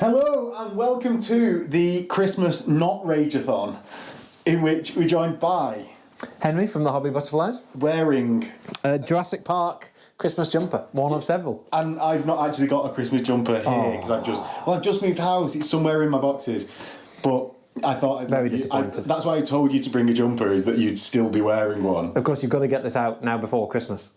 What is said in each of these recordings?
Hello and welcome to the Christmas Not Rageathon, in which we're joined by Henry from the Hobby Butterflies, wearing a Jurassic Park Christmas jumper, one of several. And I've not actually got a Christmas jumper here because I've just moved house. It's somewhere in my boxes, but I thought Very disappointed. That's why I told you to bring a jumper, is that you'd still be wearing one. Of course, you've got to get this out now before Christmas.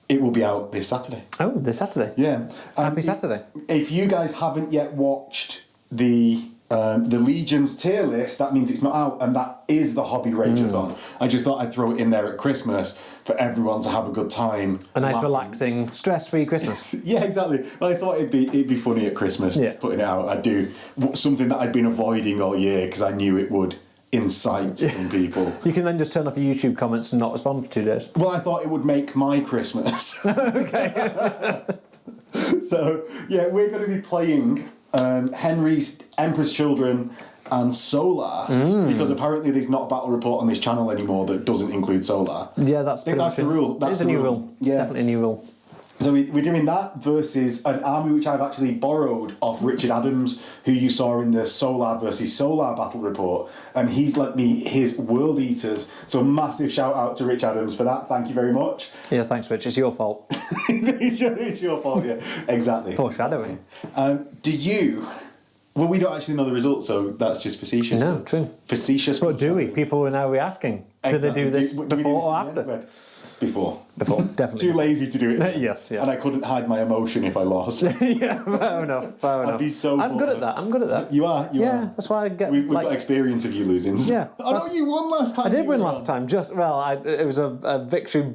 It will be out this Saturday. Oh, this Saturday. Yeah. Happy Saturday. If you guys haven't yet watched the Legion's tier list, that means it's not out, and that is the Hobby Rageathon. I just thought I'd throw it in there at Christmas for everyone to have a good time. A nice, relaxing, stress-free Christmas. Yeah, exactly. Well, I thought it'd be funny at Christmas putting it out. I'd do something that I'd been avoiding all year because I knew it would incite some people. You can then just turn off your YouTube comments and not respond for 2 days. Well, I thought it would make my Christmas. Okay. So, yeah, we're going to be playing Henry's Emperor's Children and Solar, because apparently there's not a battle report on this channel anymore that doesn't include Solar. Yeah, that's I think that's the rule. It's a new rule. Yeah. Definitely a new rule. So we're doing that versus an army which I've actually borrowed off Richard Adams, who you saw in the Solar versus Solar battle report, and he's lent me his World Eaters. So massive shout out to Rich Adams for that. Thank you very much. Yeah, thanks, Rich. It's your fault. It's your fault, yeah. Exactly. Foreshadowing. Do you... Well, we don't actually know the results, so that's just facetious. No, true. Facetious. What do we? People are now asking. Exactly. Do they do this do we do before this or at the end? after? Before. Before, definitely. Too lazy to do it. Yes, yeah. And I couldn't hide my emotion if I lost. Yeah, fair enough. I'd be so I'm good at that. I'm good at that. You are. You are. That's why I get. We've got experience of you losing. Yeah. Oh no, you won last time. I did win last time. It was a victory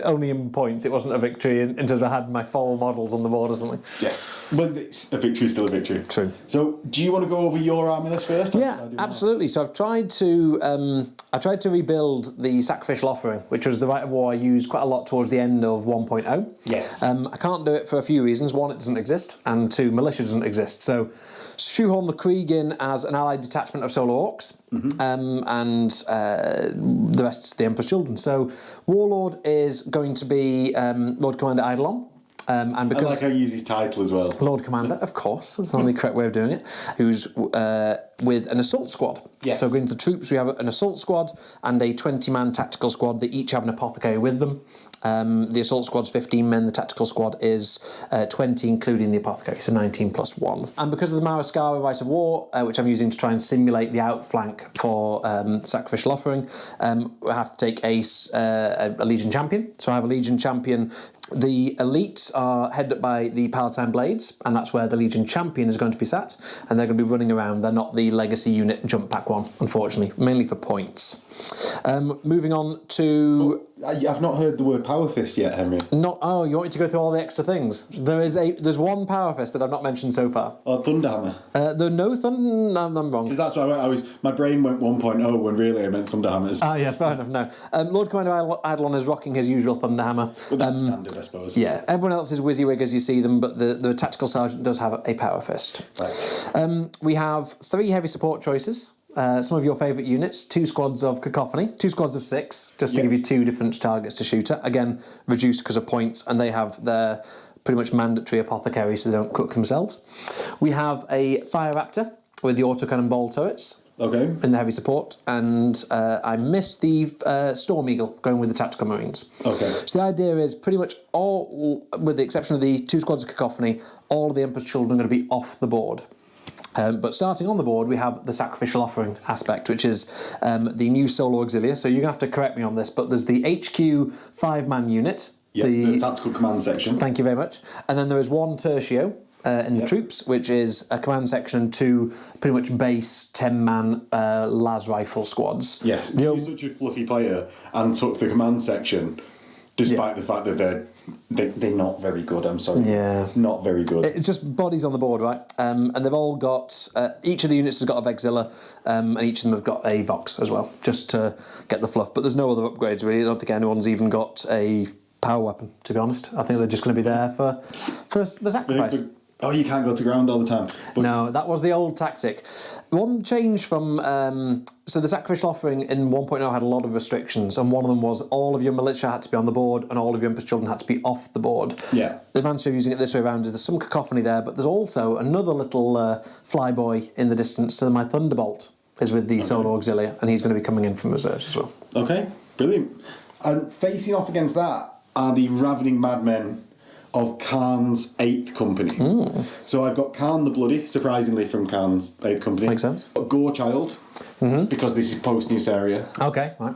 only in points. It wasn't a victory in terms of I had my full models on the board or something. Yes. Well, a victory is still a victory. True. So, do you want to go over your army list first? Yeah, absolutely. So I've tried to rebuild the Sacrificial Offering, which was the Rite of War I used quite a lot towards the end of 1.0. Yes. I can't do it for a few reasons. One, it doesn't exist, and two, militia doesn't exist. So shoehorn the Krieg in as an allied detachment of Solar Orcs, and the rest's the Emperor's Children. So Warlord is going to be Lord Commander Eidolon. And because I like how you use his title as well. Lord Commander, of course, that's the only correct way of doing it, who's with an assault squad. Yes. So going to the troops, we have an assault squad and a 20-man tactical squad. They each have an apothecary with them. The assault squad's 15 men, the tactical squad is 20, including the apothecary, so 19 plus 1. And because of the Maraskara Rite of War, which I'm using to try and simulate the outflank for Sacrificial Offering, I have to take a Legion Champion. So I have a Legion Champion. The elites are headed up by the Palatine Blades, and that's where the Legion Champion is going to be sat, and they're going to be running around. They're not the Legacy Unit Jump Pack one, unfortunately, mainly for points. Moving on to... I've not heard the word Power Fist yet, Henry. You want me to go through all the extra things? There's one Power Fist that I've not mentioned so far. Or Thunderhammer. No, I'm wrong. Because that's what I went. My brain went 1.0 when really I meant Thunderhammers. Ah, yes, fair enough, no. Lord Commander Eidolon is rocking his usual Thunderhammer. But that's standard, I suppose. Yeah, everyone else is WYSIWYG as you see them, but the Tactical Sergeant does have a Power Fist. Right. We have 3 heavy support choices. Some of your favourite units, 2 squads of Cacophony, 2 squads of 6, just to give you 2 different targets to shoot at. Again, reduced because of points, and they have their pretty much mandatory apothecary so they don't cook themselves. We have a Fire Raptor with the autocannon ball turrets. Okay. In the heavy support, and I missed the Storm Eagle going with the Tactical Marines. Okay. So the idea is pretty much all, with the exception of the 2 squads of Cacophony, all of the Emperor's Children are going to be off the board. But starting on the board, we have the Sacrificial Offering aspect, which is the new Solo Auxilia. So you're going to have to correct me on this, but there's the HQ 5-man unit. Yeah, the Tactical Command section. Thank you very much. And then there is 1 Tertio in the troops, which is a command section and 2 pretty much base 10-man las rifle squads. Yes, you're such a fluffy player and took the command section, despite the fact that they're not very good, I'm sorry. Yeah. Not very good. It's just bodies on the board, right? And they've all got... each of the units has got a Vexilla, and each of them have got a Vox as well, just to get the fluff. But there's no other upgrades, really. I don't think anyone's even got a power weapon, to be honest. I think they're just going to be there for the sacrifice. Oh, you can't go to ground all the time. But No, that was the old tactic. One change from... so the Sacrificial Offering in 1.0 had a lot of restrictions, and one of them was all of your militia had to be on the board and all of your Emperor's Children had to be off the board. Yeah. The advantage of using it this way around is there's some cacophony there, but there's also another little flyboy in the distance. So my Thunderbolt is with the Solo Auxilia, and he's going to be coming in from reserves as well. Okay, brilliant. And facing off against that are the Ravening Madmen of Khan's 8th Company. So I've got Khan the Bloody, surprisingly from Khan's 8th Company. Makes sense. Gorechild, because this is post-News area. Okay, right.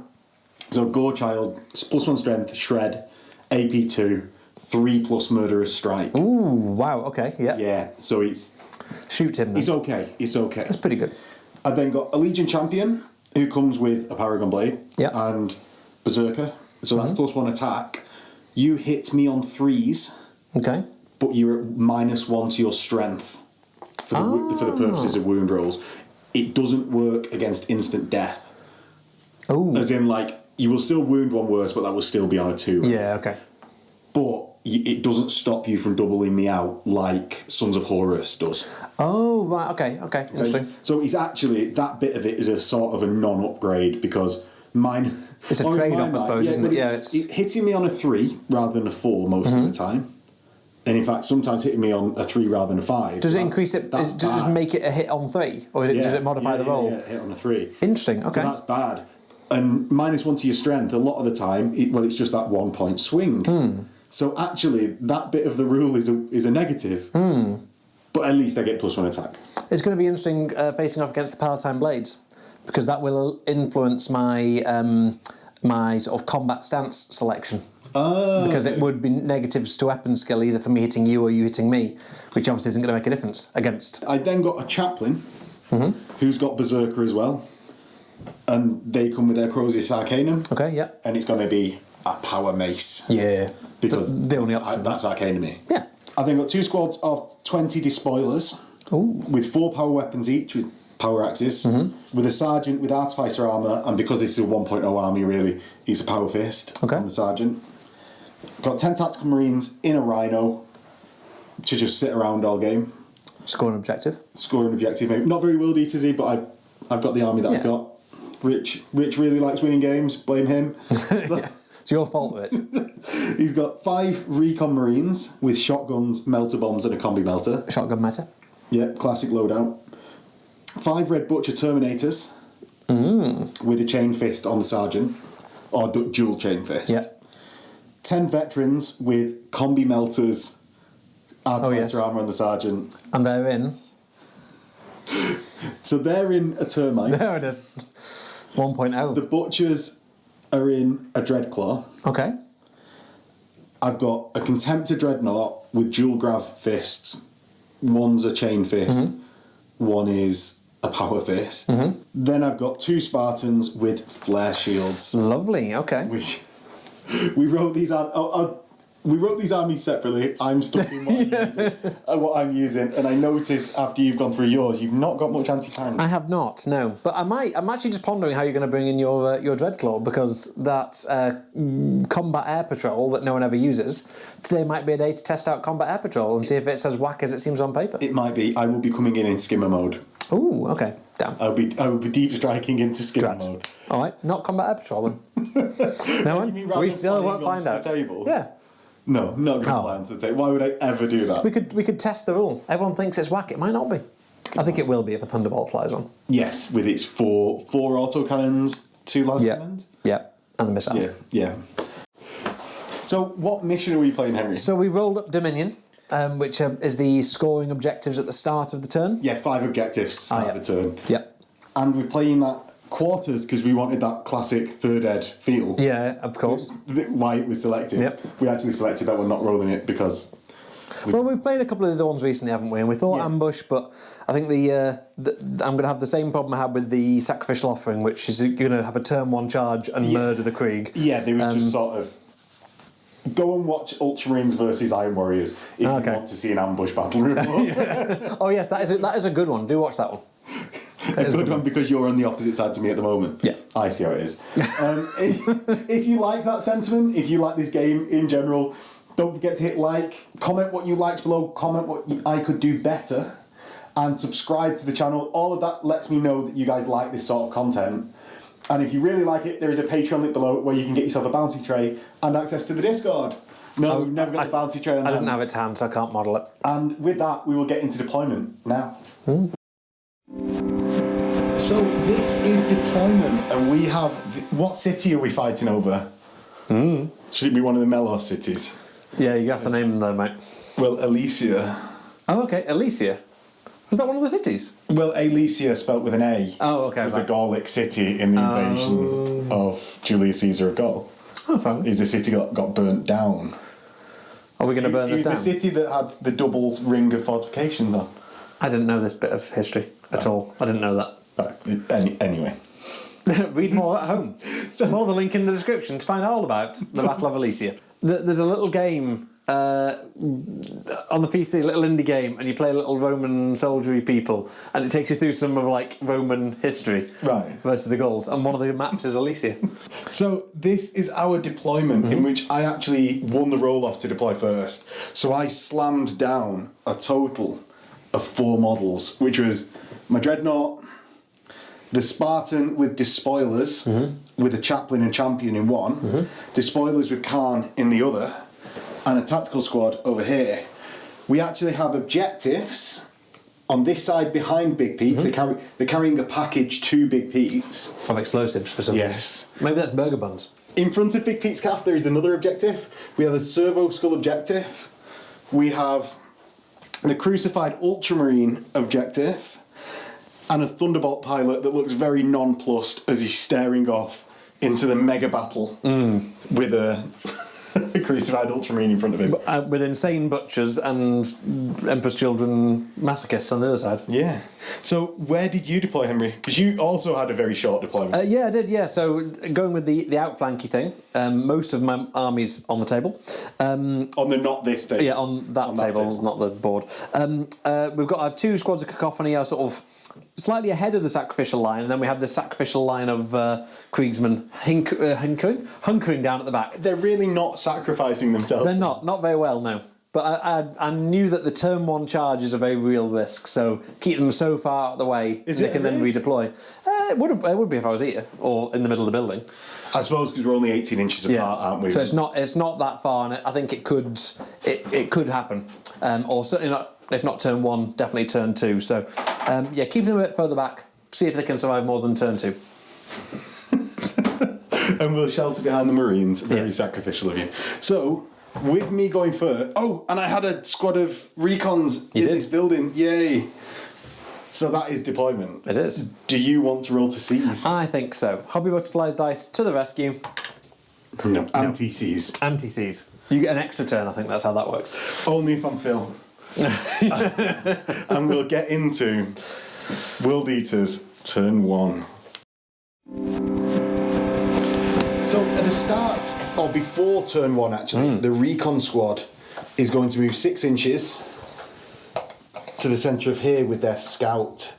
So Gorechild, +1 strength, shred, AP2, 3+ murderous strike. Ooh, wow, okay, yeah. Yeah, so it's... Shoot him then. It's okay, it's okay. That's pretty good. I've then got a Legion Champion, who comes with a Paragon Blade, and Berserker, so that's +1 attack. You hit me on 3s, okay, but you're at -1 to your strength for the purposes of wound rolls. It doesn't work against instant death. Oh. As in, like, you will still wound one worse, but that will still be on a 2. Yeah, okay. But it doesn't stop you from doubling me out like Sons of Horus does. Oh, right, okay, interesting. So it's actually, that bit of it is a sort of a non-upgrade because mine... It's a trade-off, I suppose, isn't it? Yeah, it's hitting me on a 3 rather than a 4 most of the time. And in fact, sometimes hitting me on a 3 rather than a 5. Does it increase it? Does it just make it a hit on 3? Or does it modify the roll? Yeah, hit on a 3. Interesting, okay. So that's bad. And -1 to your strength, a lot of the time, it's just that 1 point swing. So actually, that bit of the rule is a negative. But at least I get +1 attack. It's going to be interesting facing off against the Palatine Blades, because that will influence my my sort of combat stance selection. Because it would be negatives to weapon skill either for me hitting you or you hitting me, which obviously isn't going to make a difference against. I then got a Chaplain who's got Berserker as well, and they come with their Crozius Arcanum. Okay, yeah. And it's going to be a power mace. Yeah. Because the only option. That's Arcanum. Yeah. I've then got 2 squads of 20 Despoilers with 4 power weapons each with power axes, with a Sergeant with Artificer armour, and because this is a 1.0 army really, he's a power fist on the Sergeant. Got 10 Tactical Marines in a Rhino to just sit around all game. Score an objective. Score an objective, maybe. Not very World Eaters-y, but I've got the army that I've got. Rich really likes winning games, blame him. It's your fault, Rich. He's got 5 Recon Marines with shotguns, melter bombs, and a combi melter. Shotgun meta. Yeah, classic loadout. 5 Red Butcher Terminators with a chain fist on the Sergeant, or dual chain fist. Yeah. 10 Veterans with combi melters, Artificer armour on the Sergeant. And they're in. So they're in a Termite. There it is. 1.0. The Butchers are in a Dreadclaw. Okay. I've got a Contemptor Dreadnought with dual grav fists. One's a chain fist, one is a power fist. Then I've got 2 Spartans with flare shields. Lovely, okay. Which we wrote these armies separately. I'm stuck in what I'm using, and I noticed after you've gone through yours, you've not got much anti-tank. I have not, no. But I'm actually just pondering how you're going to bring in your Dreadclaw, because that combat air patrol that no one ever uses, today might be a day to test out combat air patrol and see if it's as whack as it seems on paper. It might be. I will be coming in skimmer mode. Ooh, okay. Damn. I will be deep striking into skimmer mode. All right, not combat air patrol then. No one. We still won't find out. Table? Yeah. No, not going to fly onto the table. Why would I ever do that? We could test the rule. Everyone thinks it's whack. It might not be. I think it will be if a Thunderbolt flies on. Yes, with its four autocannons, 2 laser cannons. Yeah, and the missiles. Yeah. So, what mission are we playing, Henry? So we rolled up Dominion, which is the scoring objectives at the start of the turn. Yeah, 5 objectives to start the turn. Yep. And we're playing that quarters because we wanted that classic third ed feel. Yeah, of course. Why it was selected. Yep. We actually selected that one, not rolling it because... Well, we've played a couple of the other ones recently, haven't we? And we thought ambush, but I think I'm going to have the same problem I had with the Sacrificial Offering, which is you're going to have a turn 1 charge and murder the Krieg. Yeah, they were just sort of... Go and watch Ultramarines versus Iron Warriors if you want to see an ambush battle report. Oh yes, that is a good one. Do watch that one. A good one because you're on the opposite side to me at the moment. Yeah. I see how it is. If you like that sentiment, if you like this game in general, Don't forget to hit like, comment what you liked below, comment what I could do better, and subscribe to the channel. All of that lets me know that you guys like this sort of content. And if you really like it, there is a Patreon link below where you can get yourself a bounty tray and access to the Discord. No, we've never got the bounty tray on I didn't have it to hand, so I can't model it. And with that, we will get into deployment now. So this is deployment, and we have... What city are we fighting over? Should it be one of the Melos cities? Yeah, you have to name them though, mate. Well, Elysia. Oh, okay. Elysia. Was that one of the cities? Well, Elysia, spelt with an A, was a Gallic city in the invasion of Julius Caesar of Gaul. Oh, fine. It was a city that got burnt down. Are we going to burn this down? It was the city that had the double ring of fortifications on. I didn't know this bit of history at all. I didn't know that. Right. Anyway. Read more at home. More the link in the description to find all about the Battle of Elysia. There's a little game on the PC, a little indie game, and you play little Roman soldiery people, and it takes you through some of like Roman history versus the Gauls, and one of the maps is Elysia. So this is our deployment in which I actually won the roll-off to deploy first. So I slammed down a total of 4 models, which was my Dreadnought, the Spartan with Despoilers, with a Chaplain and Champion in one, Despoilers with Khan in the other, and a tactical squad over here. We actually have objectives on this side behind Big Pete's. They're carrying a package to Big Pete's. Of explosives for some Yes. reason. Maybe that's burger buns. In front of Big Pete's Calf there is another objective. We have a Servo Skull objective. We have the Crucified Ultramarine objective. And a Thunderbolt pilot that looks very nonplussed as he's staring off into the mega battle with a Crucified Ultramarine in front of him. With insane butchers and Emperor's Children masochists on the other side. Yeah. So where did you deploy, Henry? Because you also had a very short deployment. Yeah, I did, yeah. So going with the outflanky thing, most of my army's on the table. On the not this table. Yeah, on that table, not the board. We've got our 2 squads of Cacophony are sort of slightly ahead of the sacrificial line, and then we have the sacrificial line of Kriegsmen hunkering down at the back. They're really not sacrificing themselves. They're not very well, no. But I knew that the turn 1 charge is a very real risk, so keep them so far out of the way they can then redeploy. It would be if I was here, or in the middle of the building. I suppose because we're only 18 inches apart, aren't we? So it's not that far, and I think it could happen. Or certainly not, if not turn 1, definitely turn 2. So yeah, keep them a bit further back, see if they can survive more than turn 2. And we'll shelter behind the Marines. Very sacrificial of you. So, with me going first... Oh, and I had a squad of recons in this building. Yay. So that is deployment. It is. Do you want to roll to seize? I think so. Hobby Butterflies dice to the rescue. No. Anti-seize. Anti-seize. You get an extra turn, I think that's how that works. Only if I'm Phil. And we'll get into World Eaters turn 1. So at the start, or before turn 1 actually, the recon squad is going to move 6 inches to the centre of here with their scout.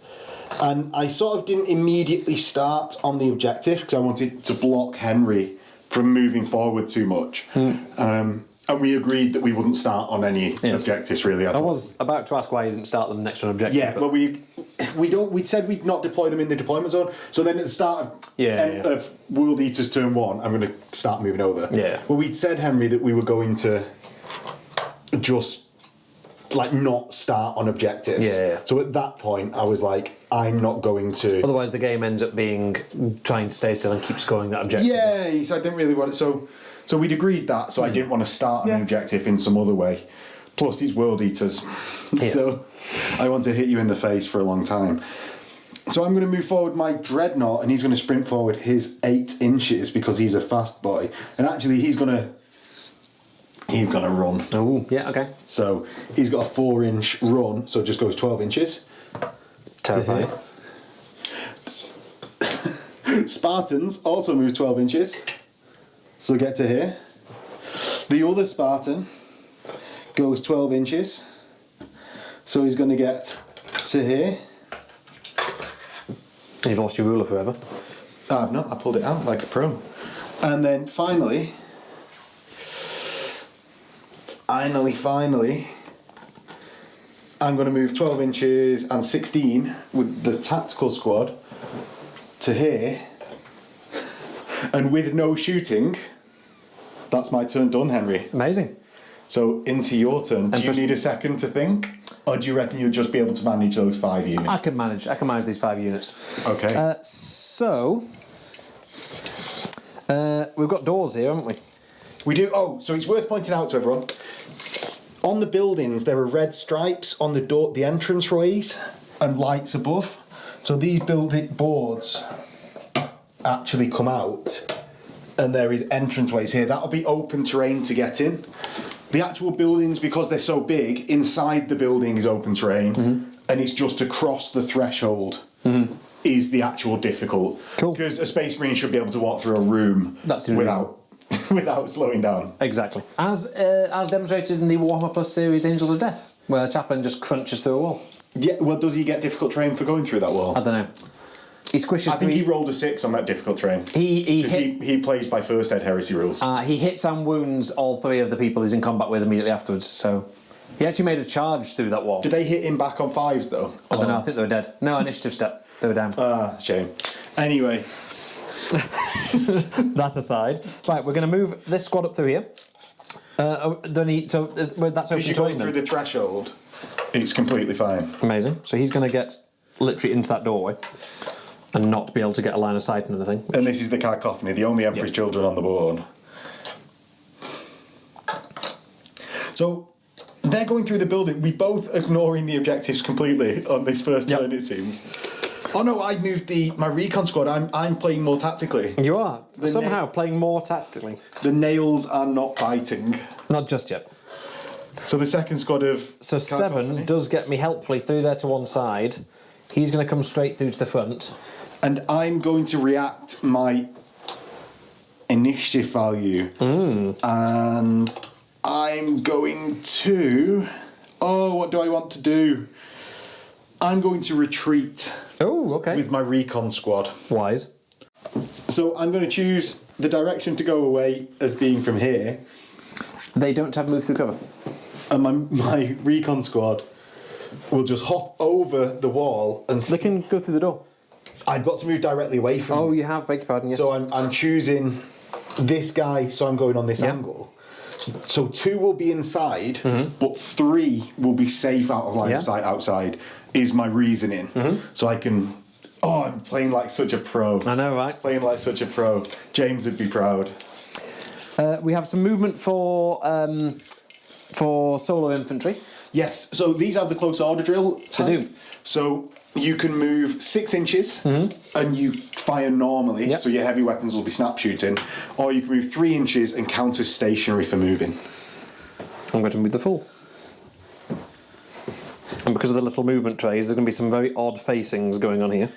And I sort of didn't immediately start on the objective because I wanted to block Henry from moving forward too much. And we agreed that we wouldn't start on any objectives really. I was about to ask why you didn't start them next to an objective. Yeah, but we said we'd not deploy them in the deployment zone. So then at the start of World Eaters turn 1, I'm going to start moving over. Yeah. Well, we'd said, Henry, that we were going to just like not start on objectives. Yeah. So at that point, I was like, I'm not going to. Otherwise, the game ends up being trying to stay still and keep scoring that objective. Yeah, so I didn't really want it. So we'd agreed that, so I didn't want to start an objective in some other way. Plus, he's World Eaters. Yes. So I want to hit you in the face for a long time. So I'm going to move forward my Dreadnought, and he's going to sprint forward his 8 inches because he's a fast boy. And actually, he's going to run. Oh, yeah, okay. So he's got a 4-inch run, so it just goes 12 inches. Terrifying. Spartans also move 12 inches. So get to here. The other Spartan goes 12 inches. So he's going to get to here. You've lost your ruler forever. I've not. I pulled it out like a pro. And then finally, finally, I'm going to move 12 inches and 16 with the tactical squad to here. And with no shooting, that's my turn done, Henry. Amazing. So into your turn. Do you need a second to think? Or do you reckon you'll just be able to manage those 5 units? I can manage these 5 units. Okay. So we've got doors here, haven't we? We do. Oh, so it's worth pointing out to everyone. On the buildings, there are red stripes on the door, the entrance-ways, and lights above. So these building boards actually come out, and there is entranceways here. That'll be open terrain to get in. The actual buildings, because they're so big, inside the building is open terrain, and it's just to cross the threshold is the actual difficult. Cool. Because a Space Marine should be able to walk through a room without slowing down. Exactly. As demonstrated in the Warhammer Plus series Angels of Death, where the chaplain just crunches through a wall. Yeah, well, does he get difficult terrain for going through that wall? I don't know. He squishes. I think he rolled a 6 on that difficult terrain. He plays by first ed heresy rules. He hits and wounds all 3 of the people he's in combat with immediately afterwards. So he actually made a charge through that wall. Did they hit him back on 5s though? I don't know. I think they were dead. No initiative step. They were down. Shame. Anyway, that aside, right, we're going to move this squad up through here. That's open going through the threshold. It's completely fine. Amazing. So he's going to get literally into that doorway and not be able to get a line of sight and anything. And this is the cacophony, the only Emperor's Children on the board. So they're going through the building. We both ignoring the objectives completely on this first turn, it seems. Oh no, I moved my recon squad. I'm playing more tactically. You are somehow playing more tactically. The nails are not biting. Not just yet. So the second squad of... So 7 does get me helpfully through there to one side. He's going to come straight through to the front. And I'm going to react my initiative value. And I'm going to... Oh, what do I want to do? I'm going to retreat. Oh, okay. With my recon squad. Wise. So I'm going to choose the direction to go away as being from here. They don't have move through cover. And my recon squad will just hop over the wall and... They can go through the door. I've got to move directly away from Oh, you have, beg your pardon, yes. So I'm choosing this guy, so I'm going on this angle. So 2 will be inside, but 3 will be safe out of line of sight outside, is my reasoning. So I can... Oh, I'm playing like such a pro. I know, right? Playing like such a pro. James would be proud. We have some movement for solo infantry. Yes, so these have the close order drill type. They do. So you can move 6 inches and you fire normally, so your heavy weapons will be snap shooting, or you can move 3 inches and count as stationary for moving. I'm going to move the full. And because of the little movement trays, there's going to be some very odd facings going on here.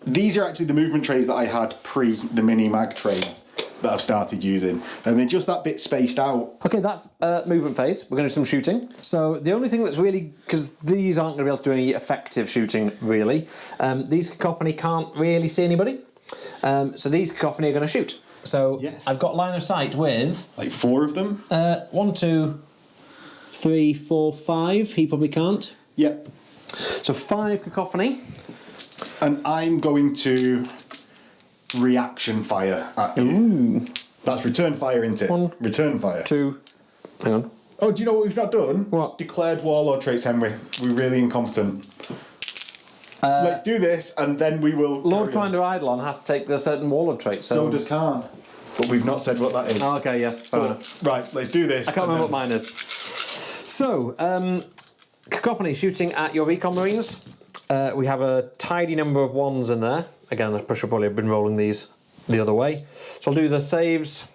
These are actually the movement trays that I had pre the mini mag trays that I've started using, and they're just that bit spaced out. Okay, that's movement phase. We're going to do some shooting. So the only thing that's really, because these aren't going to be able to do any effective shooting, really. These cacophony can't really see anybody. So these cacophony are going to shoot. So I've got line of sight with... Like 4 of them? 1, 2, 3, 4, 5. He probably can't. Yep. So 5 cacophony. And I'm going to reaction fire at you. Ooh. That's return fire, isn't it? 1, return fire. 2, hang on. Oh, do you know what we've not done? What? Declared warlord traits, Henry. We're really incompetent. Let's do this, and then we will... Lord Commander Eidolon has to take the certain warlord trait. So does Khan. But we've not said what that is. Oh, okay, yes, fair enough. Right, let's do this. I can't remember what mine is. So, cacophony shooting at your recon marines. We have a tidy number of 1s in there. Again, I should probably have been rolling these the other way. So I'll do the saves.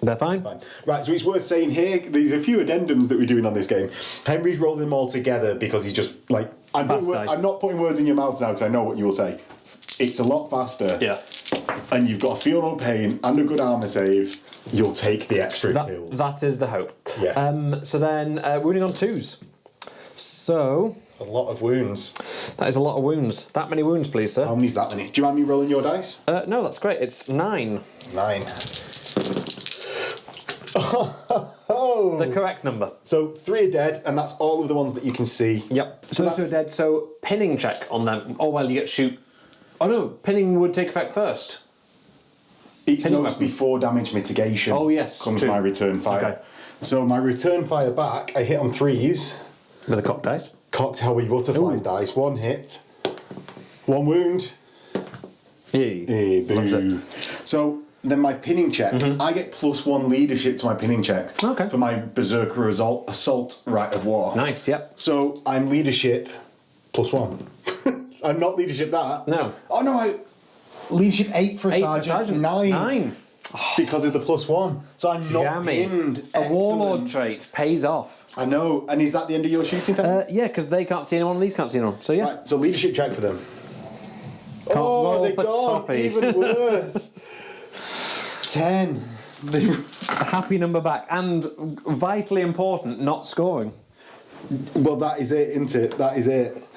They're fine. Right, so it's worth saying here, there's a few addendums that we're doing on this game. Henry's rolling them all together because he's just like... I'm not putting words in your mouth now because I know what you will say. It's a lot faster. Yeah. And you've got a feel no pain and a good armour save. You'll take the extra kills. That is the hope. Yeah. So then, wounding on 2s. So... A lot of wounds. That is a lot of wounds. That many wounds, please, sir. How many's that many? Do you mind me rolling your dice? No, that's great. It's 9. 9. Oh, go! The correct number. So 3 are dead, and that's all of the ones that you can see. Yep. So those 2 are dead. So pinning check on them. Oh well, you get to shoot. Oh no, pinning would take effect first. Each knows before damage mitigation. Oh yes. Comes my return fire. Okay. So my return fire back, I hit on 3s. With a cocked dice. Cocked Howie Butterflies dice. 1 hit. 1 wound. Yay. Boo. So then my pinning check, I get +1 leadership to my pinning check for my Berserker Assault Rite of War. Nice, yep. So I'm leadership +1. I'm not leadership that. No. Oh no, leadership 8 for a sergeant. 9. Because of the +1. So I'm not pinned. A warlord trait pays off. I know. And is that the end of your shooting phase? Yeah, because they can't see anyone and these can't see anyone. So yeah. Right, so leadership check for them. Roll they're for gone. toffee. Even worse. 10. A happy number back. And vitally important, not scoring. Well, that is it, isn't it? That is it.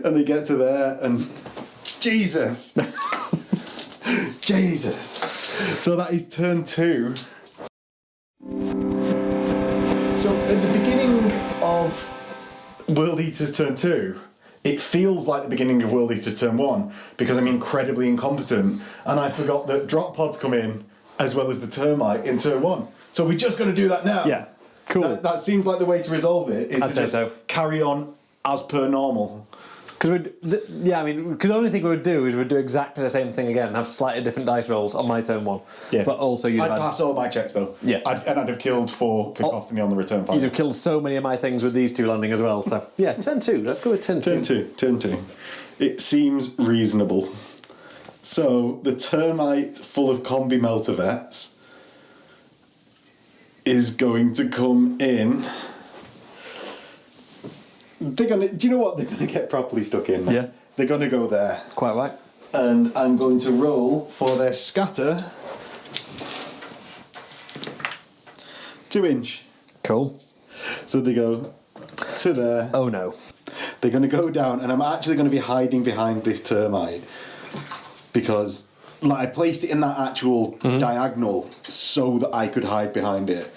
And they get to there and... Jesus! Jesus! So that is turn 2. So at the beginning of World Eaters turn 2, it feels like the beginning of World Eaters turn 1 because I'm incredibly incompetent and I forgot that drop pods come in as well as the termite in turn 1. So we're just going to do that now. Yeah, cool. That seems like the way to resolve it is I'd to say just so. carry on as per normal. Because the only thing we would do is we'd do exactly the same thing again, have slightly different dice rolls on my turn 1. Yeah. But also you'd I'd pass all my checks though. Yeah. And I'd have killed 4 cacophony on the return fire. You'd have killed so many of my things with these 2 landing as well. So yeah, turn 2. Let's go with turn 2. Turn 2. It seems reasonable. So the termite full of combi melter vets is going to come in. They're gonna. Do you know what? They're gonna get properly stuck in. Yeah. They're gonna go there. Quite right. And I'm going to roll for their scatter. 2-inch. Cool. So they go to there. Oh no. They're going to go down, and I'm actually going to be hiding behind this termite because, like, I placed it in that actual diagonal so that I could hide behind it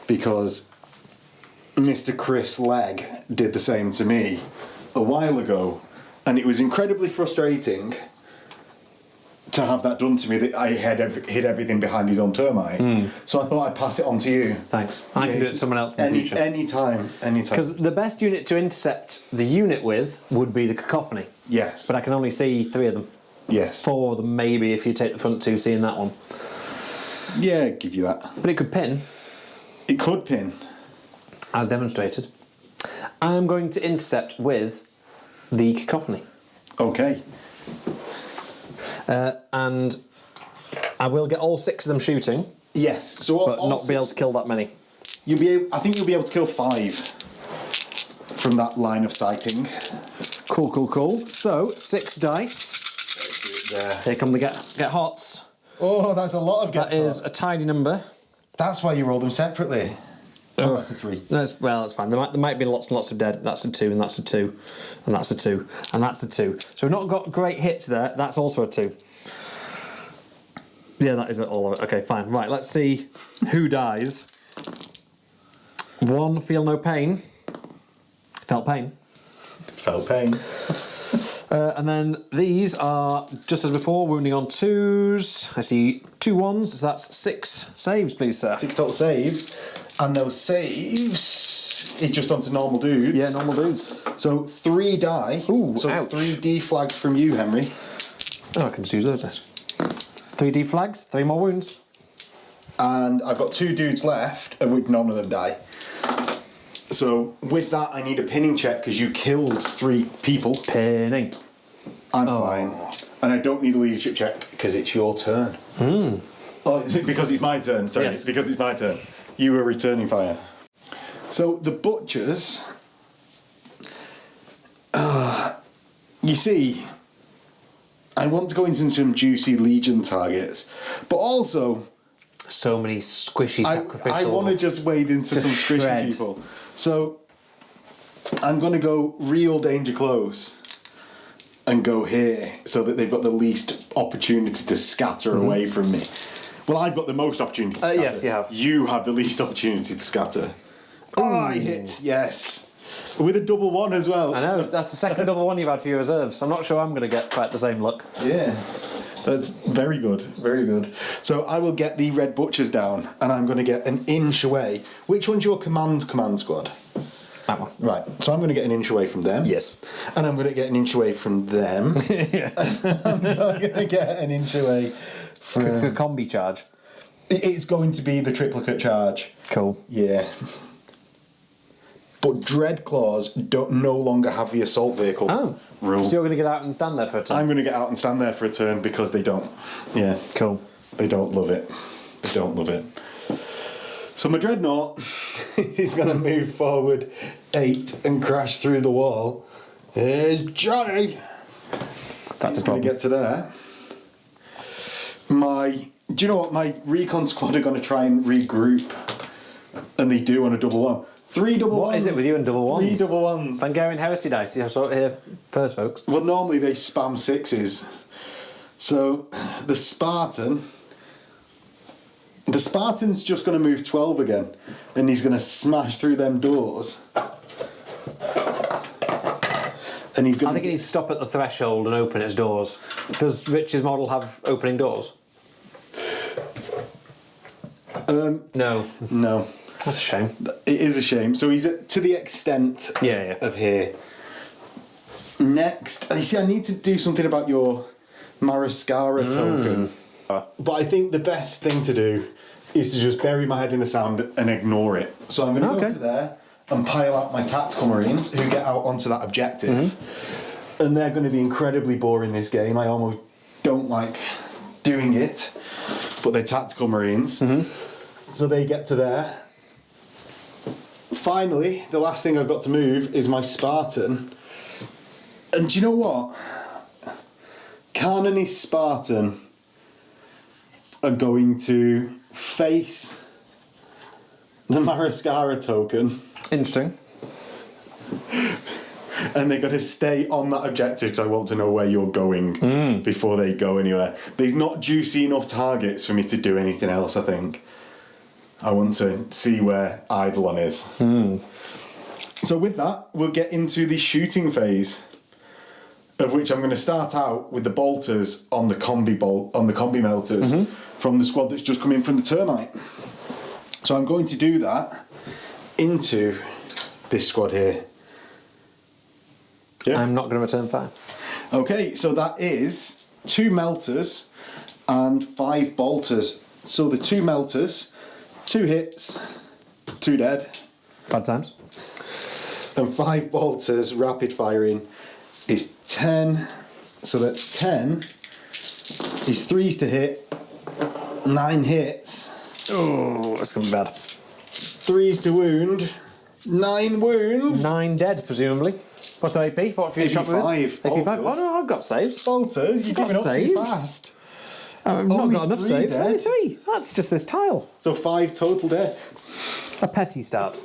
because Mr. Chris Legg did the same to me a while ago, and it was incredibly frustrating to have that done to me that I hid everything behind his own termite. So I thought I'd pass it on to you. Thanks. I can do it to someone else in the future. Anytime. Because the best unit to intercept the unit with would be the cacophony. Yes. But I can only see 3 of them. Yes. 4 of them maybe if you take the front 2 seeing that one. Yeah, give you that. But it could pin. It could pin. As demonstrated. I'm going to intercept with the cacophony. Okay. And I will get all 6 of them shooting. Yes. So but not be able to kill that many. I think you'll be able to kill 5 from that line of sighting. Cool. So 6 dice. There. Here come the get hots. Oh, that's a lot of That is a tiny number. That's why you roll them separately. Oh, that's a 3. That's fine. There might be lots and lots of dead. That's a 2, and that's a 2, and that's a 2, and that's a 2. So we've not got great hits there. That's also a 2. Yeah, that is all of it. Okay, fine. Right, let's see who dies. 1, feel no pain. Felt pain. Felt pain. And then these are, just as before, wounding on 2s. I see 2 1s, so that's 6 saves, please, sir. 6 total saves. And those saves, it's just onto normal dudes. Yeah, normal dudes. So 3 die. Ooh, so ouch. 3 deflags from you, Henry. Oh, I can just use those dice. 3 deflags, 3 more wounds. And I've got 2 dudes left, of which none of them die. So with that, I need a pinning check because you killed 3 people. Pinning. I'm fine. And I don't need a leadership check because it's your turn. Oh, because it's my turn. Sorry, Yes. because it's my turn. You were returning fire. So the butchers. You see, I want to go into some juicy Legion targets, but also So many squishy sacrificial. I want to just wade into some squishy shred. people. So I'm going to go real danger close and go here so that they've got the least opportunity to scatter away from me. Well, I've got the most opportunity to scatter. Yes, you have. You have the least opportunity to scatter. Oh, I hit. Yes. With a double one as well. I know, that's the second double one you've had for your reserves. I'm not sure I'm going to get quite the same luck. Yeah. That's very good, very good. So I will get the red butchers down, and I'm going to get an inch away. Which one's your command squad? That one. Right, so I'm going to get an inch away from them. Yes. And I'm going to get an inch away from them. Yeah. I'm going to get an inch away from... A combi charge. It's going to be the triplicate charge. Cool. Yeah. But Dreadclaws no longer have the assault vehicle rule. So you're going to get out and stand there for a turn? I'm going to get out and stand there for a turn because they don't. Yeah. Cool. They don't love it. They don't love it. So my Dreadnought is going to move forward 8 and crash through the wall. Here's Johnny. That's He's a going problem. to get to there. Do you know what? My recon squad are going to try and regroup. And they do on a double one. 3 double ones. What is it with you and double ones? 3 double ones. Hungarian Heresy dice. You saw it here first, folks. Well, normally they spam 6s. So the Spartan's just going to move 12 again, and he's going to smash through them doors. And he's going. I think it needs to stop at the threshold and open its doors. Does Rich's model have opening doors? No. No. That's a shame. It is a shame. So he's to the extent Yeah. of here. Next, you see, I need to do something about your Marascara token. But I think the best thing to do is to just bury my head in the sand and ignore it. So I'm going to go to there and pile out my tactical marines who get out onto that objective. And they're going to be incredibly boring this game. I almost don't like doing it. But they're tactical marines. So they get to there. Finally, the last thing I've got to move is my Spartan. And do you know what? Khan and his Spartan are going to face the Marascara token. Interesting. And they're going to stay on that objective because I want to know where you're going before they go anywhere. There's not juicy enough targets for me to do anything else, I think. I want to see where Eidolon is. So with that, we'll get into the shooting phase, of which I'm going to start out with the bolters on the combi melters from the squad that's just come in from the termite. So I'm going to do that into this squad here. Yeah. I'm not going to return fire. Okay, so that is 2 melters and 5 bolters. So the 2 melters, 2 hits, 2 dead. Bad times. And 5 bolters, rapid firing, is 10. So that's 10 is 3s to hit, 9 hits. Oh, that's going to be bad. 3s to wound, 9 wounds. 9 dead, presumably. What's the AP? What have you shot with? AP5. AP5. Oh no, I've got saves. Bolters, you're giving up too saves. fast. I've not Only got enough 3 saves. dead. Only 3. That's just this tile. So 5 total dead. A petty start.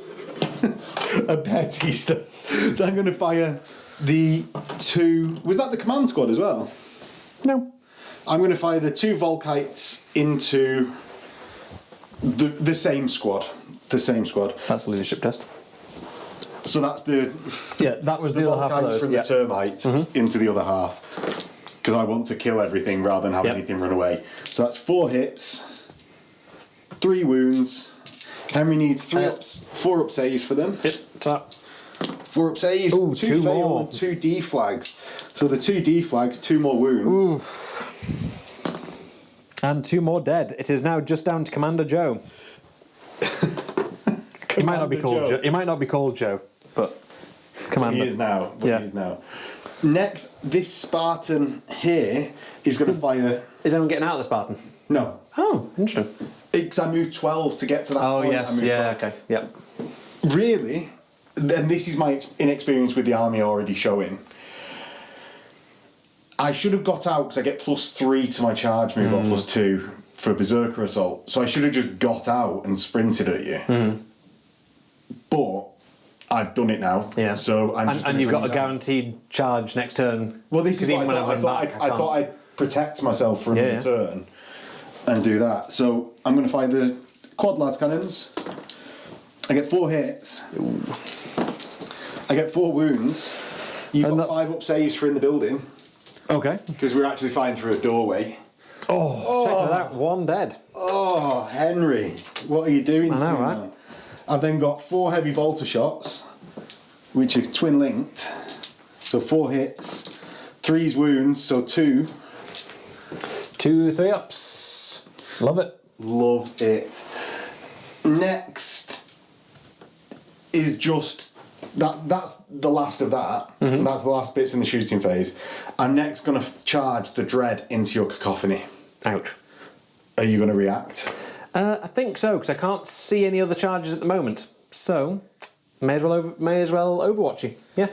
A petty stuff. So I'm going to fire the 2... Was that the command squad as well? No. I'm going to fire the 2 Volkites into the same squad. The same squad. That's a leadership test. So that's the... Yeah, that was the other half of Volkites those. from the termite into the other half. Because I want to kill everything rather than have anything run away. So that's 4 hits, 3 wounds. Henry needs 4 up saves for them. Yep, tap. 4 up saves, Ooh, 2 2 fail, more. and 2 deflags. So the 2 deflags, 2 more wounds. Ooh. And 2 more dead. It is now just down to Commander Joe. He might not be called Joe. He might not be called Joe, but Commander. He is now. He is now. Next, this Spartan here is going to fire... Is anyone getting out of the Spartan? No. Oh, interesting. Because I moved 12 to get to that point. Yes, I moved 12. okay, yep. Really, and this is my inexperience with the army already showing, I should have got out because I get +3 to my charge move or +2 for a Berserker Assault. So I should have just got out and sprinted at you. But I've done it now. Yeah. So I'm just and you've got a down. guaranteed charge next turn. Well, this is what even when I win back, I thought I'd protect myself from the turn. and do that. So I'm going to fire the quad las cannons. I get 4 hits. Ooh. I get 4 wounds. You've got 5 up saves for in the building. Okay. Because we're actually firing through a doorway. Oh, check that out. 1 dead. Oh, Henry, what are you doing I know, to me, right? man? I've then got 4 heavy bolter shots, which are twin linked. So 4 hits, 3's wounds, so 2. 2 3-ups. Love it. Love it. Next is just that's the last of that. Mm-hmm. That's the last bits in the shooting phase. I'm next going to charge the dread into your cacophony. Ouch. Are you going to react? I think so, because I can't see any other charges at the moment. So, may as well Overwatch you. Yeah.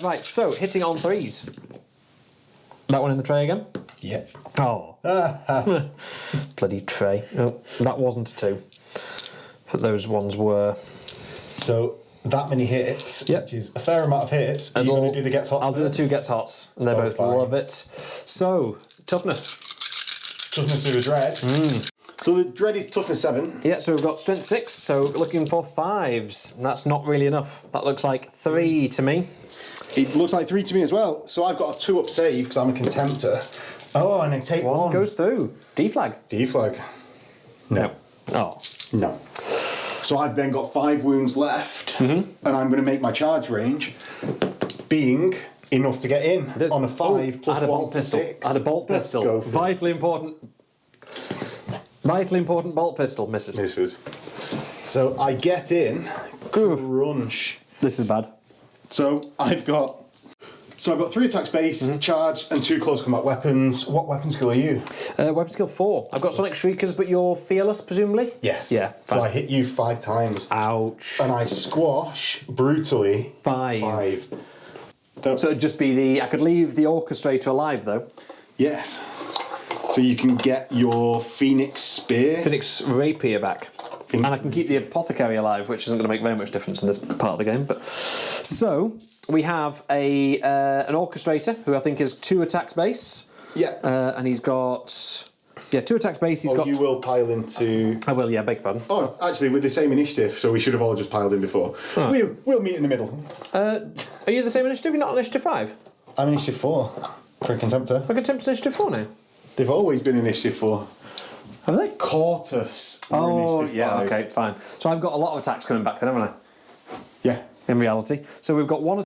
Right, so, hitting on 3s. That one in the tray again? Yeah. Oh. Bloody tray. Oh, that wasn't a 2. But those ones were. So, that many hits, yep. which is a fair amount of hits. Are you going to do the gets hot? I'll do the 2 gets hots, and they both fine. love it. So, toughness. Toughness of a dread. So the dread is toughness 7. Yeah, so we've got strength 6, so looking for 5s. That's not really enough. That looks like 3 to me. It looks like 3 to me as well. So I've got a 2-up save because I'm a contemptor. Oh, and I take 1. Goes through. D-flag. D-flag. No. Oh. No. So I've then got 5 wounds left, and I'm going to make my charge range being enough to get in on a 5 plus 1 for 6. I had a bolt pistol. Vitally important bolt pistol. Misses. So I get in. Crunch. This is bad. So I've got 3 attacks base, charge, and 2 close combat weapons. What weapon skill are you? Weapon skill 4. I've got Sonic Shriekers, but you're fearless, presumably? Yes. Yeah. So I hit you 5 times. Ouch. And I squash brutally 5. So it'd just be I could leave the Orchestrator alive, though. Yes. So you can get your Phoenix Spear. Phoenix Rapier back. And I can keep the Apothecary alive, which isn't going to make very much difference in this part of the game. But so we have an Orchestrator, who I think is 2 attacks base. Yeah. And he's got 2 attacks base. He's got. You will pile into. I will, yeah, beg your pardon. Oh, actually, with the same initiative, so we should have all just piled in before. Oh. We'll meet in the middle. Are you the same initiative? You're not initiative 5? I'm initiative 4 for a contemptor. I contempt's initiative 4 now. They've always been initiative 4. Have they? Cortus. Oh, initiative yeah, 5. okay, fine. So I've got a lot of attacks coming back then, haven't I? Yeah. In reality. So we've got 1.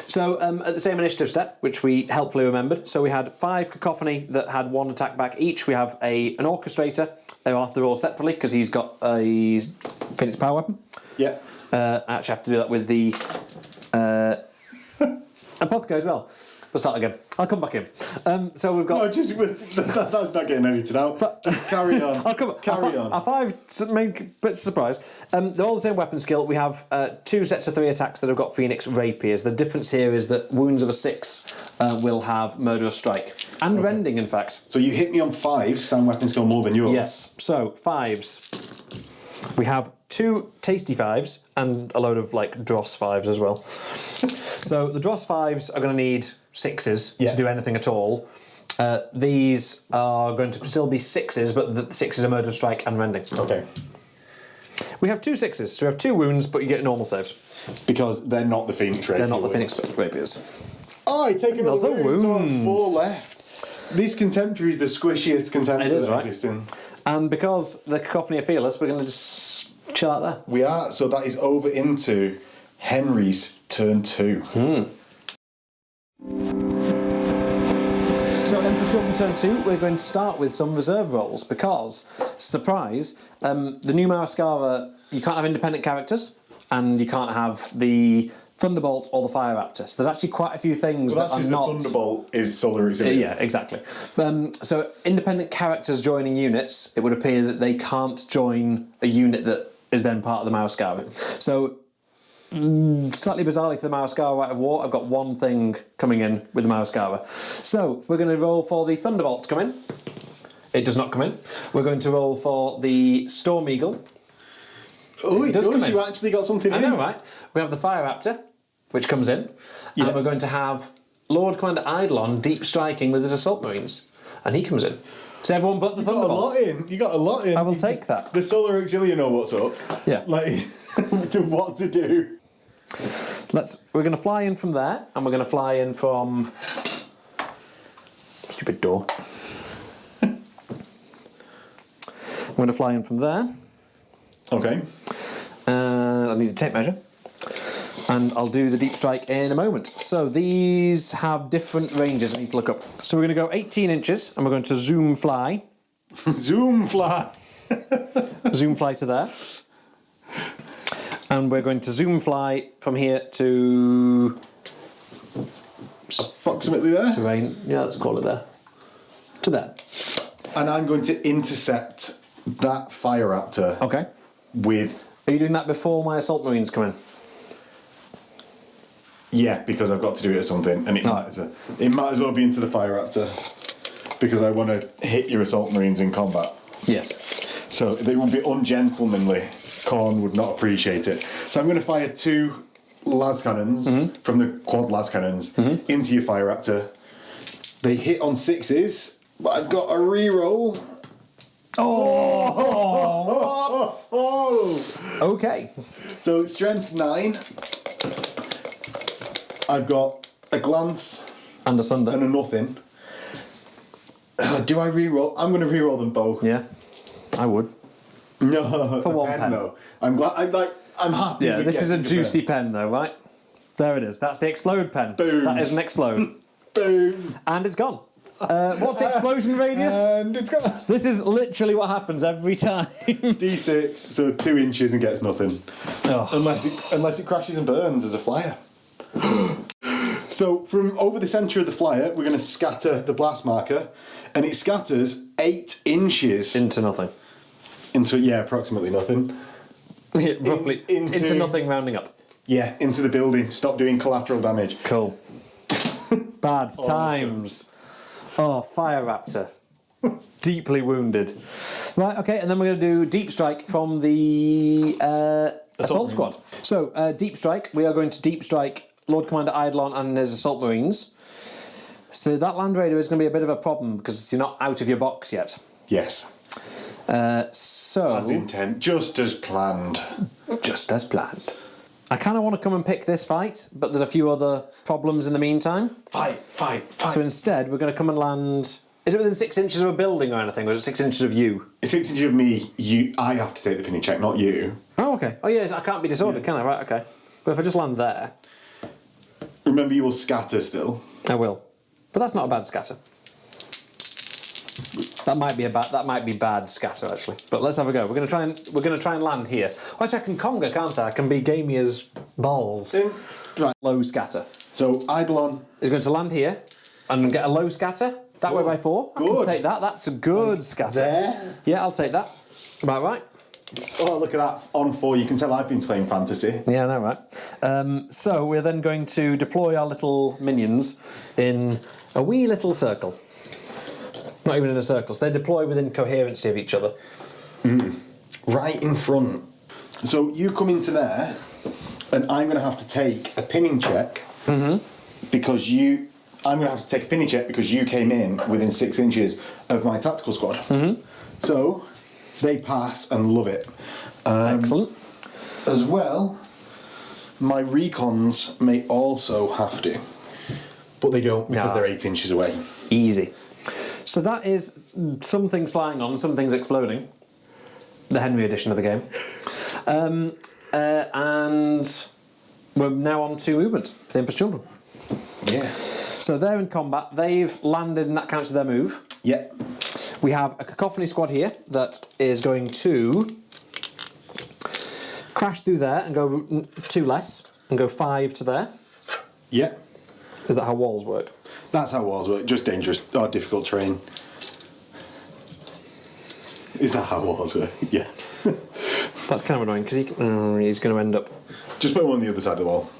So at the same initiative step, which we helpfully remembered, so we had 5 Cacophony that had 1 attack back each. We have an Orchestrator. They'll have to roll separately because he's got a Phoenix Power Weapon. Yeah. I actually have to do that with the Apothecary as well. We'll start again. I'll come back in. So we've got. No, just that's not getting edited out. Just carry on. I'll come. Carry on. Our 5 main bits of surprise. They're all the same weapon skill. We have 2 sets of 3 attacks that have got Phoenix Rapiers. The difference here is that wounds of a 6 will have Murderous Strike and Rending, in fact. So you hit me on 5s because I'm weapon skill more than yours. Yes. So 5s. We have 2 tasty 5s and a load of Dross 5s as well. So the Dross 5s are going to need 6s to do anything at all. These are going to still be 6s, but the 6s are Murder Strike and Rending. Okay. We have 2 6s, so we have 2 wounds, but you get normal saves. Because they're not the Phoenix Rapiers. They're not the Phoenix Rapiers. Oh, I take another wound. So wound. 4 left. This Contemptor is the squishiest Contemptor that exists. And because the Cacophony are fearless, we're going to just chill out there. We are. So that is over into Henry's turn 2. So Emperor's Children turn 2, we're going to start with some reserve rolls because, surprise, the new Marascara, you can't have independent characters and you can't have the Thunderbolt or the Fire Raptor. So there's actually quite a few things that are not... The Thunderbolt is Solar Resilient. Yeah, exactly. So independent characters joining units, it would appear that they can't join a unit that is then part of the Marascara. So slightly bizarrely for the Marascara Rite of War, I've got 1 thing coming in with the Marascara. So we're going to roll for the Thunderbolt to come in. It does not come in. We're going to roll for the Storm Eagle. Oh, it does. You actually got something in. I know, right? We have the Fire Raptor, which comes in. And we're going to have Lord Commander Eidolon deep striking with his Assault Marines. And he comes in. So everyone but the Thunderbolts. You got a lot in. I will take that. The Solar Auxiliary know what's up. Yeah. Like, to what to do. We're going to fly in from there, and we're going to fly in from... Stupid door. I'm going to fly in from there. Okay. And I need a tape measure. And I'll do the deep strike in a moment. So these have different ranges I need to look up. So we're going to go 18 inches, and we're going to zoom fly. Zoom fly. Zoom fly to there. And we're going to zoom fly from here to... Approximately there. To rain. Yeah, let's call it there. To there. And I'm going to intercept that Fire Raptor Okay. with... Are you doing that before my Assault Marines come in? Yeah, because I've got to do it at something, and it might as well be into the Fire Raptor, because I want to hit your Assault Marines in combat. Yes. So they would be ungentlemanly. Khorne would not appreciate it. So I'm going to fire 2 las cannons from the quad las cannons into your Fire Raptor. They hit on 6s, but I've got a reroll. What? Okay. So strength 9. I've got a glance And asunder. and a nothing. Do I reroll? I'm going to reroll them both. Yeah. I would. No, For 1 pen. though. I'm glad. I'm happy. Yeah, with this is a getting juicy pen though, right? There it is. That's the explode pen. Boom. That is an explode. Boom. And it's gone. What's the explosion radius? And it's got This is literally what happens every time. D6, so 2 inches and gets nothing. Oh. Unless it crashes and burns as a flyer. So from over the centre of the flyer, we're going to scatter the blast marker, and it scatters 8 inches Into nothing. into approximately nothing. Yeah, roughly. Into nothing, rounding up. Yeah, into the building. Stop doing collateral damage. Cool. Bad times. Oh, Fire Raptor. Deeply wounded. Right, okay, and then we're going to do Deep Strike from the Assault Squad. So, Deep Strike, we are going to Deep Strike Lord Commander Eidolon and his Assault Marines. So that Land Raider is going to be a bit of a problem because you're not out of your box yet. Yes. So... As intent, just as planned. Just as planned. I kind of want to come and pick this fight, but there's a few other problems in the meantime. Fight. So instead, we're going to come and land... Is it within 6 inches of a building or anything, or is it 6 inches of you? 6 inches of me, I have to take the pinning check, not you. Oh, okay. Oh, yeah, I can't be disordered, can I? Right, okay. But if I just land there... Remember, you will scatter still. I will. But that's not a bad scatter. That might be bad scatter actually. But let's have a go. We're gonna try and land here. Actually, I can conga, can't I? I can be gamey as balls. Right. Low scatter. So Eidolon Is going to land here and get a low scatter. That way by 4. I Good. can take that. That's a good scatter. there. Yeah, I'll take that. It's about right. Oh, look at that. On 4, you can tell I've been playing fantasy. Yeah, I know, right? So we're then going to deploy our little minions in a wee little circle. Not even in a circle. So they deploy within coherency of each other. Right in front. So you come into there, and I'm going to have to take a pinning check because you... I'm going to have to take a pinning check because you came in within 6 inches of my tactical squad. So they pass and love it. Excellent. As well, my recons may also have to, but they don't because they're 8 inches away. Easy. So that is some things flying on, some things exploding. The Henry edition of the game. And we're now on to movement for the Emperor's Children. Yeah. So they're in combat. They've landed and that counts as their move. Yeah. We have a Cacophony squad here that is going to crash through there and go 2 less and go 5 to there. Yeah. Is that how walls work? That's how walls work. Just dangerous or difficult terrain. Is that how walls work? Yeah. That's kind of annoying because he's going to end up... Just put one on the other side of the wall.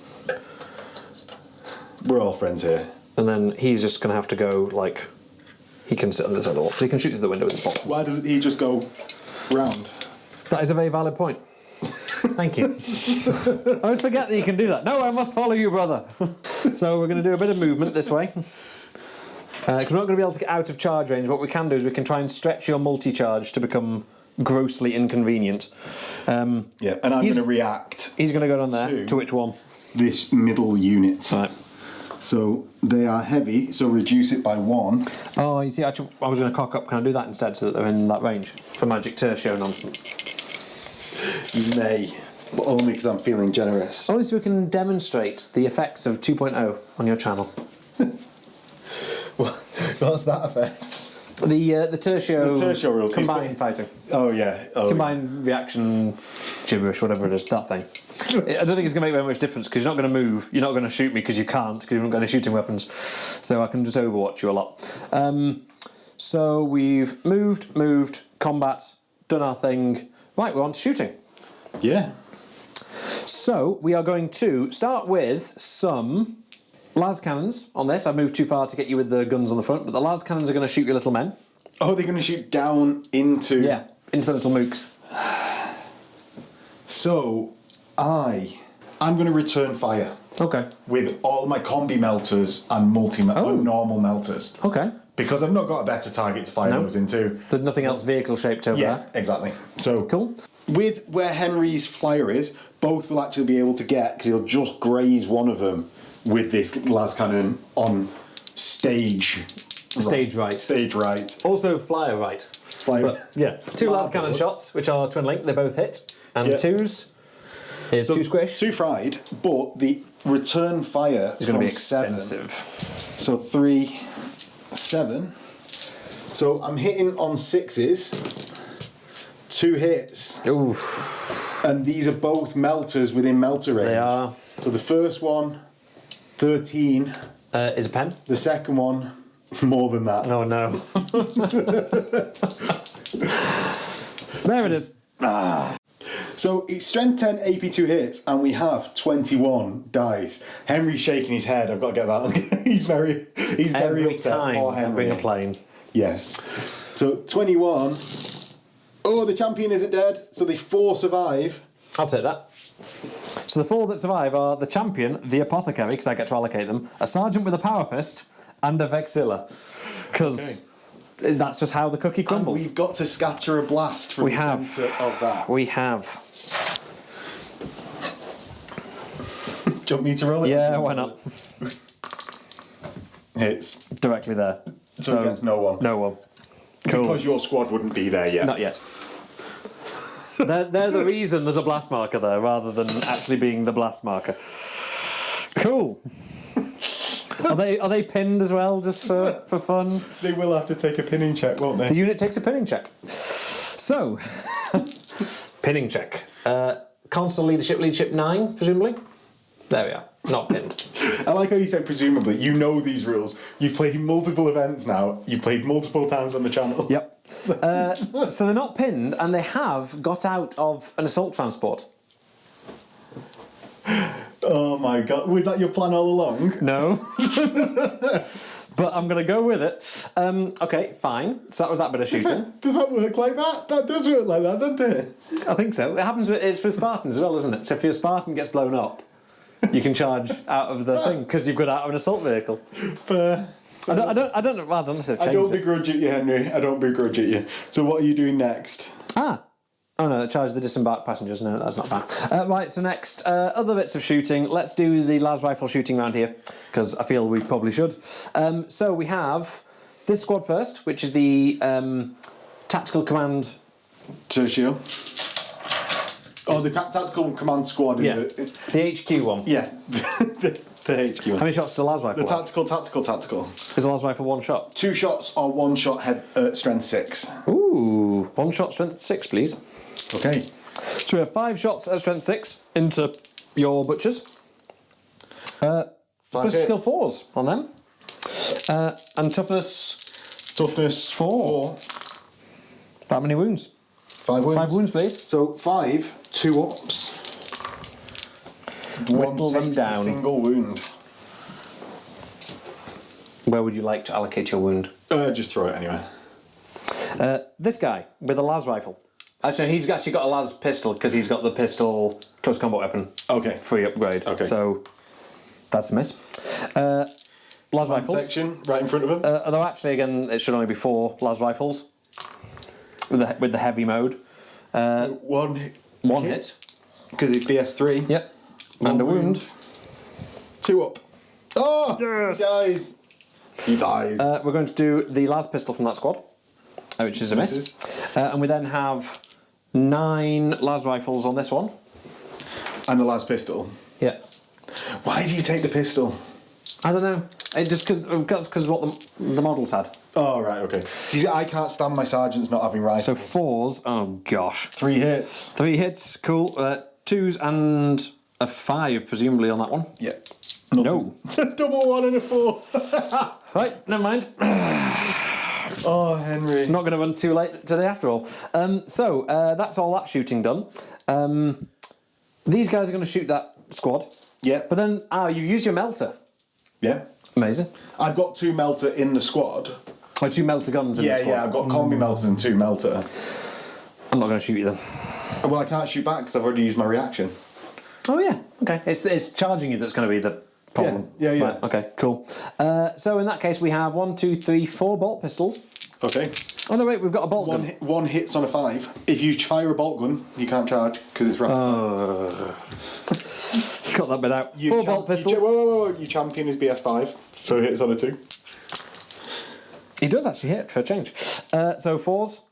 We're all friends here. And then he's just going to have to go, like... He can sit on this side of the wall. So he can shoot through the window with his bombs. Why doesn't he just go round? That is a very valid point. Thank you. I always forget that you can do that. No, I must follow you, brother. So we're going to do a bit of movement this way. Because we're not going to be able to get out of charge range. What we can do is we can try and stretch your multi-charge to become grossly inconvenient. Yeah, and I'm going to react. He's going to go down there. To which one? This middle unit. Right. So they are heavy, so reduce it by 1. Oh, you see, actually, I was going to cock up. Can I do that instead so that they're in that range? For Magic Tertio nonsense. You may, but only because I'm feeling generous. Only so we can demonstrate the effects of 2.0 on your channel. What's that effect? The Tertio rules. Combined fighting. Oh, yeah. Combined reaction, gibberish, whatever it is, that thing. I don't think it's going to make very much difference because you're not going to move, you're not going to shoot me because you can't, because you haven't got any shooting weapons. So I can just overwatch you a lot. So we've moved, combat, done our thing. Right, we're on to shooting. Yeah. So we are going to start with some las cannons on this. I've moved too far to get you with the guns on the front, but the las cannons are going to shoot your little men. Oh, they're going to shoot down into... Yeah, into the little mooks. So, I'm going to return fire. Okay. With all my combi melters and normal melters. Okay. Because I've not got a better target to fire those into. There's nothing else vehicle shaped over there. Yeah, exactly. So cool. With where Henry's flyer is, both will actually be able to get, because he'll just graze one of them with this las cannon on stage. Stage right. Stage right. Also flyer right. Flyer. But, yeah, 2 las cannon shots, which are twin link. They both hit. And twos. Here's 2 squish. 2 fried, but the return fire is going to be expensive. 7. So 3, 7. So I'm hitting on 6s. 2 hits. Ooh. And these are both melters within melter range. They are. So the first one, 13. Is a pen. The second one, more than that. Oh no. There it is. So it's strength 10, AP 2 hits, and we have 21 dice. Henry's shaking his head. I've got to get that. he's very Every upset. time Poor Henry. I bring a plane. Yes. So 21. Oh, the champion isn't dead. So the 4 survive. I'll take that. So the 4 that survive are the champion, the apothecary, because I get to allocate them, a sergeant with a power fist, and a vexilla. Because that's just how the cookie crumbles. And we've got to scatter a blast from the centre of that. We have. Do you want me to roll it? Yeah, why not? Hits. Directly there. So it gets no one. No one. Cool. Because your squad wouldn't be there yet. Not yet. They're the reason there's a blast marker there, rather than actually being the blast marker. Cool. Are they pinned as well, just for fun? They will have to take a pinning check, won't they? The unit takes a pinning check. So, pinning check. Console leadership 9, presumably. There we are. Not pinned. I like how you said presumably. You know these rules. You've played multiple events now. You've played multiple times on the channel. Yep. So they're not pinned, and they have got out of an assault transport. Oh my god. Was that your plan all along? No. But I'm going to go with it. Okay, fine. So that was that bit of shooting. Does that work like that? That does work like that, doesn't it? I think so. It happens it's with Spartans as well, isn't it? So if your Spartan gets blown up, you can charge out of the thing because you've got out of an assault vehicle. I don't know. Well, I don't know if they've changed I don't begrudge at you, Henry. I don't begrudge at you. So what are you doing next? Oh no, charge the disembarked passengers. No, that's not bad. Right, so next, other bits of shooting. Let's do the las rifle shooting around here, because I feel we probably should. So we have this squad first, which is the tactical command... Tertio. Oh, the tactical command squad. Yeah, the HQ one. Yeah, the HQ one. How many shots does a las rifle The tactical. Is a las rifle 1 shot? 2 shots or 1 shot strength 6. Ooh, 1 shot strength 6, please. Okay. So we have 5 shots at strength 6 into your butchers. 5 plus skill 4s on them. And toughness... Toughness 4. That many wounds? 5 wounds. 5 wounds, please. So 5, 2 ups. Whittle them takes down. A single wound. Where would you like to allocate your wound? Just throw it anywhere. This guy with a las rifle. Actually, he's actually got a las pistol because he's got the pistol close combat weapon. Okay. Free upgrade. Okay. So that's a miss. las rifles. Section right in front of him. Although actually, again, it should only be 4 las rifles with the heavy mode. One hit. Because it's BS3. Yep. And a wound. 2 up. Oh! Yes! He dies. We're going to do the las pistol from that squad, which is a miss. And we then have 9 las rifles on this one. And a las pistol. Yeah. Why do you take the pistol? I don't know. It just because of what the models had. Oh, right, okay. See, I can't stand my sergeants not having rifles. So 4s, oh gosh. 3 hits. 3 hits, cool. 2s and a 5, presumably, on that one. Yeah. No. Double 1 and a 4. Right, never mind. Oh, Henry. Not going to run too late today after all. So that's all that shooting done. These guys are going to shoot that squad. Yeah. But then, you've used your melter. Yeah. Amazing. I've got 2 melter in the squad. Oh, 2 melter guns in the squad? Yeah, I've got combi melters and 2 melter. I'm not going to shoot you then. Well, I can't shoot back because I've already used my reaction. Oh, yeah. Okay. It's charging you that's going to be the problem. Yeah. Right, okay, cool. So in that case, we have 1, 2, 3, 4 bolt pistols. Okay. Oh, no, wait, we've got a bolt gun. One hits on a 5. If you fire a bolt gun, you can't charge because it's rapid. Cut that bit out. 4 bolt pistols. Whoa. Your champion is BS5, so it hits on a 2. He does actually hit for a change. So 4s,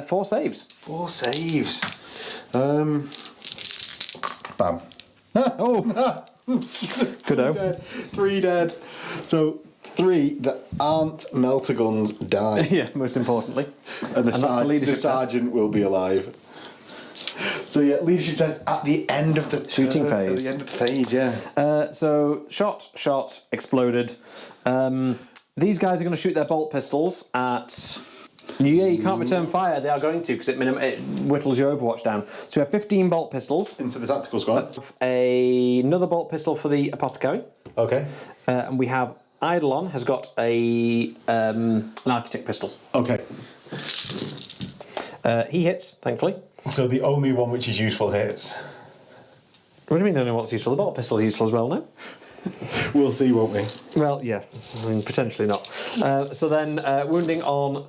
4 saves. 4 saves. Bam. Oh. Good 3 dead. So 3 that aren't melter guns die. Yeah, most importantly. And that's the leadership the sergeant will be alive. So yeah, leadership test at the end of the shooting phase. At the end of the phase, yeah. So shot, exploded. These guys are going to shoot their bolt pistols at. Yeah, you can't return fire. They are going to because it whittles your Overwatch down. So we have 15 bolt pistols into the tactical squad. Another bolt pistol for the apothecary. Okay. And we have Eidolon has got an architect pistol. Okay. He hits, thankfully. So the only one which is useful hits. What do you mean the only one that's useful? The bolt pistol is useful as well, no? We'll see, won't we? Well, yeah. I mean, potentially not. So then, wounding on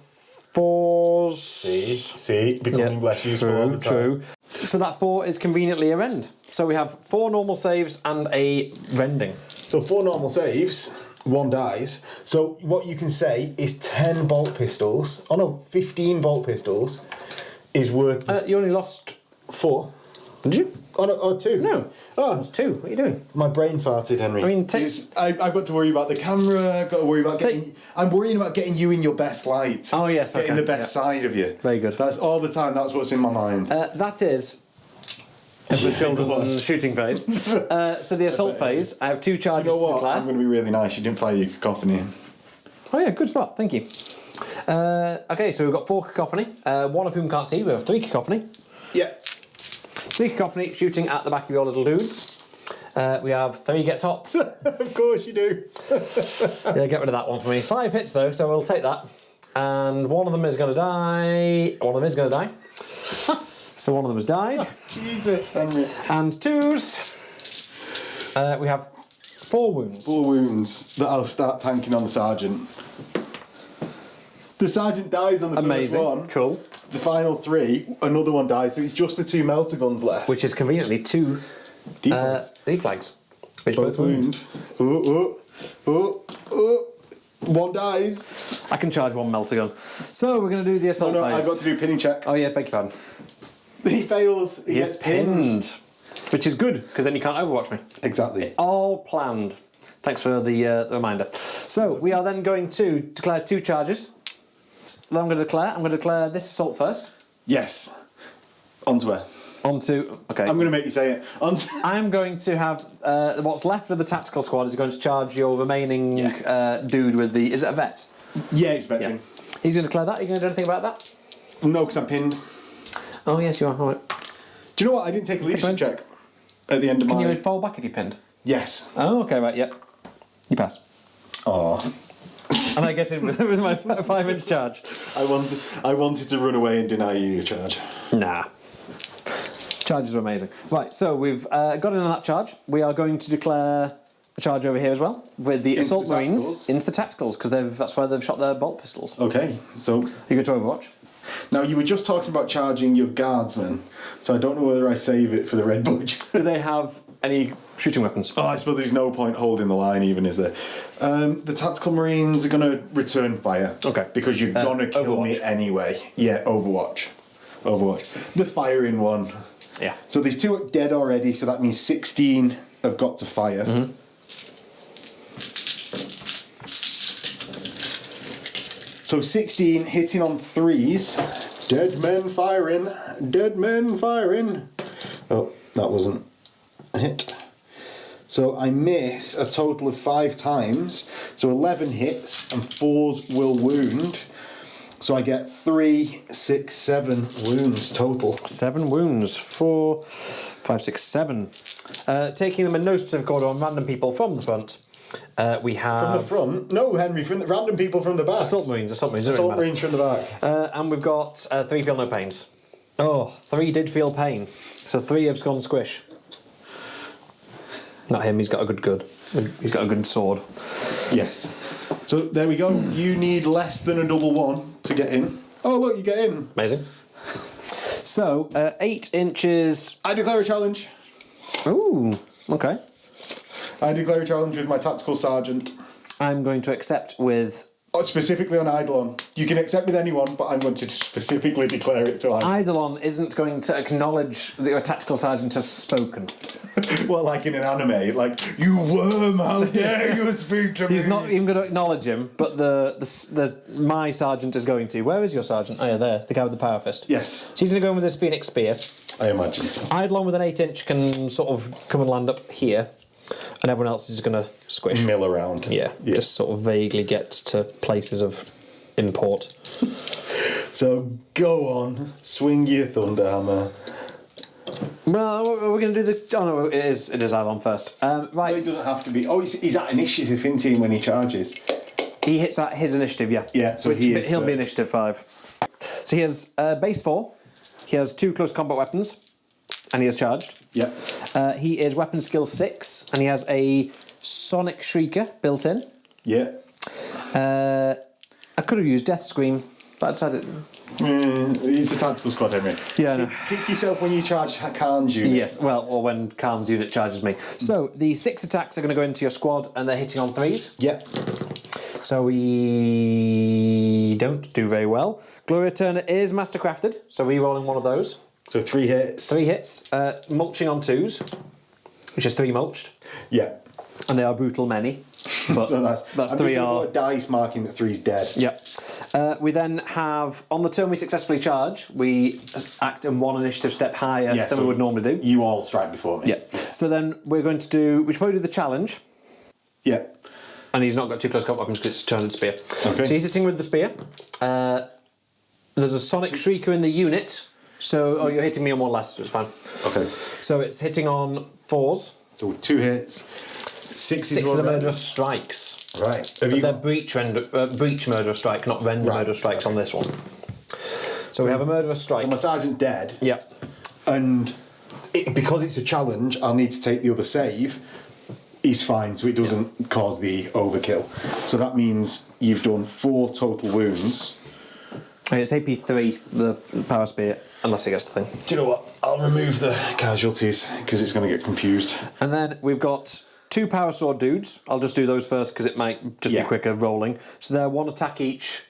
4s. See, becoming less useful all the time. True. So that 4 is conveniently a rend. So we have 4 normal saves and a rending. So 4 normal saves, 1 dies. So what you can say is 10 bolt pistols. 15 bolt pistols is worth. You only lost 4. Did you? Oh, 2. No. Oh, It's 2. What are you doing? my brain farted, Henry. I mean, I've got to worry about the camera. I've got to worry about I'm worrying about getting you in your best light. Oh yes, getting the best side of you. Very good. That's all the time. That's what's in my mind. That is. The children shooting phase. So the assault phase. I have 2 charges. You know what? To declare. I'm going to be really nice. You didn't fire your cacophony. Oh yeah, good spot. Thank you. Okay, so we've got 4 cacophony. 1 of whom can't see. We have 3 cacophony. Yeah. 3 cacophony shooting at the back of your little dudes. We have 3 gets hots. Of course you do. Yeah, get rid of that one for me. 5 hits though, so we'll take that. And 1 of them is going to die. 1 of them is going to die. So 1 of them has died. Jesus, Henry. And 2s. We have 4 wounds. 4 wounds that I'll start tanking on the sergeant. The sergeant dies on the first one. Cool. The final 3, another one dies, so it's just the 2 melter guns left. Which is conveniently 2 deflags. Which both wound. Oh. 1 dies. I can charge 1 melter gun. So we're going to do the assault phase. I've got to do pinning check. Oh yeah, beg your pardon. He fails. He gets pinned. Which is good, because then you can't overwatch me. Exactly. All planned. Thanks for the reminder. So we are then going to declare 2 charges. That I'm going to declare this assault first. Yes. Onto where? Okay. I'm going to make you say it. I'm going to have what's left of the tactical squad is going to charge your remaining dude with the. Is it a vet? Yeah, it's veteran. Yeah. He's going to declare that. Are you going to do anything about that? No, because I'm pinned. Oh yes, you are. All right. Do you know what? I didn't take a leadership check at the end of Can you fall back if you're pinned? Yes. Oh, okay, right. Yep. You pass. Oh. And I get in with my 5-inch charge. I wanted to run away and deny you your charge. Nah. Charges are amazing. Right, so we've got in on that charge. We are going to declare a charge over here as well with the Assault the Marines tacticals? into the tacticals because that's where they've shot their bolt pistols. Okay, so You go to Overwatch. now you were just talking about charging your guardsmen, so I don't know whether I save it for the red budge. Do they have any shooting weapons? Oh, I suppose there's no point holding the line even, is there? The tactical marines are going to return fire. Okay. Because you're going to kill me Overwatch. anyway. Yeah, Overwatch. The firing one. Yeah. So there's 2 dead already, so that means 16 have got to fire. Mm-hmm. So 16 hitting on 3s. Dead men firing. Dead men firing. Oh, that wasn't a hit. So I miss a total of 5 times. So 11 hits and 4s will wound. So I get 3, 6, 7 wounds total. 7 wounds. 4, 5, 6, 7. Taking them in no specific order on random people from the front. We have... From the front? No, Henry, from the random people from the back. Assault Marines. Assault Marines from the back. And we've got 3 feel no pains. Oh, 3 did feel pain. So 3 have gone squish. Not him, he's got a good. He's got a good sword. Yes. So there we go. You need less than a double 1 to get in. Oh, look, you get in. Amazing. So, 8 inches... I declare a challenge. Ooh, okay. I declare a challenge with my tactical sergeant. I'm going to accept with... Oh, specifically on Eidolon. You can accept with anyone, but I'm going to specifically declare it to Eidolon. Eidolon isn't going to acknowledge that your tactical sergeant has spoken. Well, like in an anime, like, you worm, how dare you speak to me? He's not even going to acknowledge him, but my sergeant is going to. Where is your sergeant? Oh yeah, there, the guy with the power fist. Yes. She's going to go in with this Phoenix Spear. I imagine so. Eidolon with an 8-inch can sort of come and land up here, and everyone else is going to squish. Mill around. Yeah, just sort of vaguely get to places of import. So go on, swing your thunderhammer. Well, we're going to do the... Oh no, it is Eidolon first. Right. No, it doesn't have to be. Oh, he's at initiative, isn't he, when he charges? He hits at his initiative, yeah. Yeah, so he'll be initiative 5. So he has base 4. He has 2 close combat weapons, and he has charged. Yeah. He is weapon skill 6, and he has a sonic shrieker built in. Yeah. I could have used Death Scream, but I decided... He's a tactical squad, Henry. Yeah, I know. Pick yourself when you charge Khan's unit. Yes, well, or when Khan's unit charges me. So, the 6 attacks are going to go into your squad, and they're hitting on 3s. Yeah. So we don't do very well. Gloria Turner is mastercrafted, so re-rolling one of those. So 3 hits. 3 hits. Mulching on 2s, which is 3 mulched. Yeah. And they are brutal many. But So that's 3 are... a dice marking that 3's dead. Yep. We then have, on the turn we successfully charge, we act in 1 initiative step higher than we would normally do. You all strike before me. Yeah. So then we're going to do, we should probably do the challenge. Yeah. And he's not got 2 close combat weapons because it's turned into spear. Okay. So he's hitting with the spear. There's a sonic shrieker in the unit. So, you're hitting me on 1 less, it's fine. Okay. So it's hitting on 4s. So 2 hits. 6 is a murderous strikes. Right. But they're breach murderous strike, not render murderous strikes on this one. So we have a murderous strike. So my sergeant dead. Yeah. And because it's a challenge, I'll need to take the other save. He's fine, so it doesn't cause the overkill. So that means you've done 4 total wounds. It's AP3, the power spear, unless he gets the thing. Do you know what? I'll remove the casualties because it's going to get confused. And then we've got 2 power sword dudes. I'll just do those first because it might just be quicker rolling. So they're 1 attack each.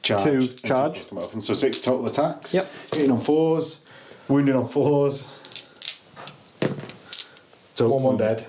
Charge. 2 charge. So 6 total attacks. Yep. Hitting on 4s, wounded on 4s. So 1 dead.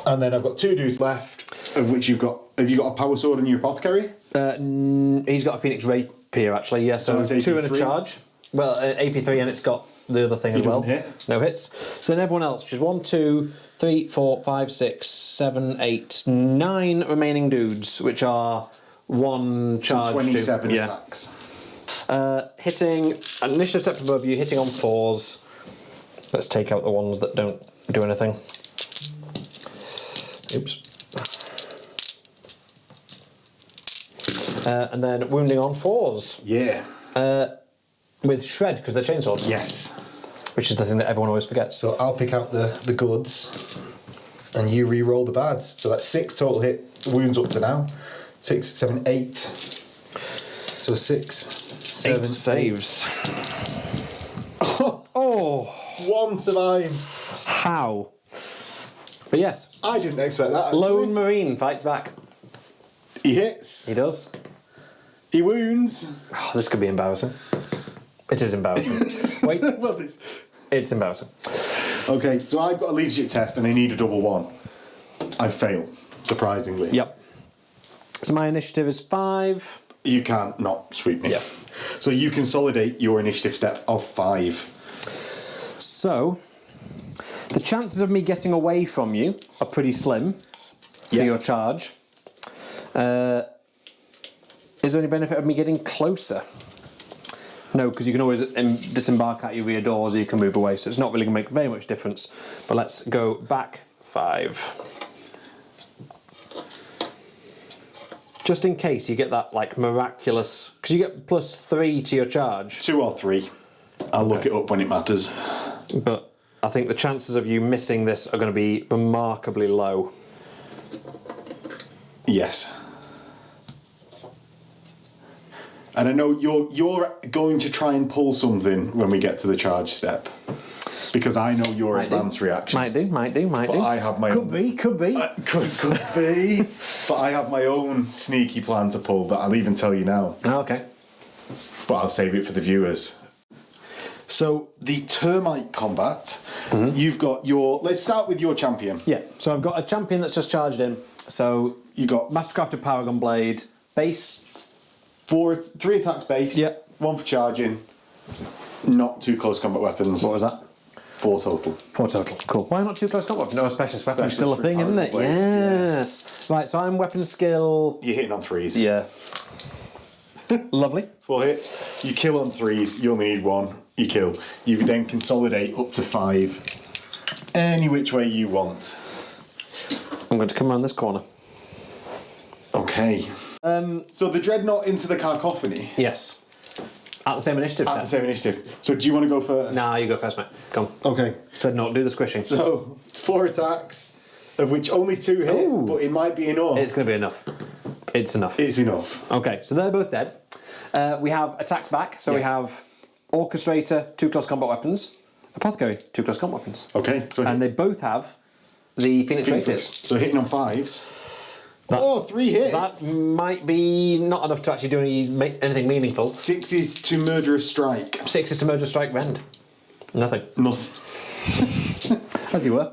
And then I've got 2 dudes left, of which you've got. Have you got a power sword in your apothecary? He's got a Phoenix Rapier actually. Yeah. So 2 in a charge. Well, AP3, and it's got the other thing as well. Hit. No hits. So then everyone else, which is 1, 2, 3, 4, 5, 6, 7, 8, 9 remaining dudes, which are 1 charge. So 27 attacks. Hitting an initiative step above you, hitting on 4s. Let's take out the ones that don't do anything. Oops. And then wounding on 4s. Yeah. With shred, because they're chainswords. Yes. Which is the thing that everyone always forgets. So I'll pick out the goods. And you re-roll the bads. So that's 6 total hit wounds up to now. 6, 7, 8. So 6, 7, 8 saves. Oh! 1 survives. How? But yes. I didn't expect that. Actually. Lone Marine fights back. He hits. He does. He wounds. Oh, this could be embarrassing. It is embarrassing. Wait. Well, It's embarrassing. Okay, so I've got a leadership test and I need a double 1. I fail, surprisingly. Yep. So my initiative is 5. You can't not sweep me. Yeah. So you consolidate your initiative step of 5. So, the chances of me getting away from you are pretty slim for your charge. Is there any benefit of me getting closer? No, because you can always disembark at your rear doors or you can move away, so it's not really going to make very much difference. But let's go back 5. Just in case you get that, like, miraculous... Because you get +3 to your charge. 2 or 3. I'll look it up when it matters. But I think the chances of you missing this are going to be remarkably low. Yes. And I know you're going to try and pull something when we get to the charge step. Because I know your advanced reaction. Might do. But I have my own... Could be. Could be. But I have my own sneaky plan to pull that I'll even tell you now. Oh, okay. But I'll save it for the viewers. So, the termite combat, you've got your... Let's start with your champion. Yeah, so I've got a champion that's just charged in. So, You got Mastercrafted Paragon Blade, base. 3 attacks base, Yeah. 1 for charging, not 2 close combat weapons. What was that? 4 total. 4 total. Cool. Why not 2 close combat weapons? No, a specialist weapon is still a Specialist thing, isn't it? Paragon Blade, Yes. Right, so I'm weapon skill. You're hitting on 3s. Yeah. Lovely. 4 hits. You kill on 3s. You only need 1. You kill. You then consolidate up to 5. Any which way you want. I'm going to come around this corner. Okay. So the dreadnought into the cacophony. Yes. At the same initiative. At the same initiative. So do you want to go first? Nah, you go first, mate. Come. Okay. Said not do the squishing. So 4 attacks, of which only 2 hit, Ooh. but it might be enough. It's going to be enough. It's enough. It's enough. Okay, so they're both dead. We have attacks back, so we have Orchestrator, 2 close combat weapons, Apothecary, 2 close combat weapons. Okay. So And they both have the Phoenix Rapiers. So hitting on 5s. That's- 3 hits. That might be not enough to actually do anything meaningful. 6 is to murderous strike. 6 is to murder strike rend. Nothing. Nothing. As you were.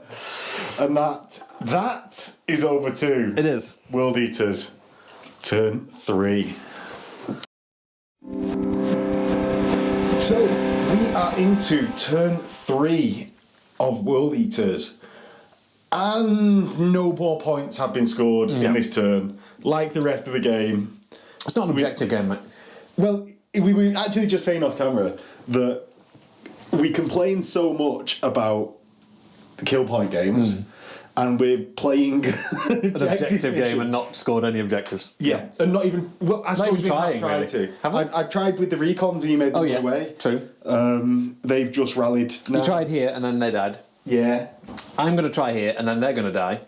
And that is over 2. It is. World Eaters. Turn 3. So we are into turn 3 of World Eaters. And no more points have been scored in this turn, like the rest of the game. It's not an objective game, mate. Well, we were actually just saying off camera that we complain so much about the kill point games, and we're playing An objective game and not scored any objectives. Yeah, and not even. Well, I suppose even we trying, have tried really. to. Have we? I've tried with the recons, and you made them go away. True. They've just rallied. You tried here and then they died. Yeah. I'm going to try here and then they're going to die.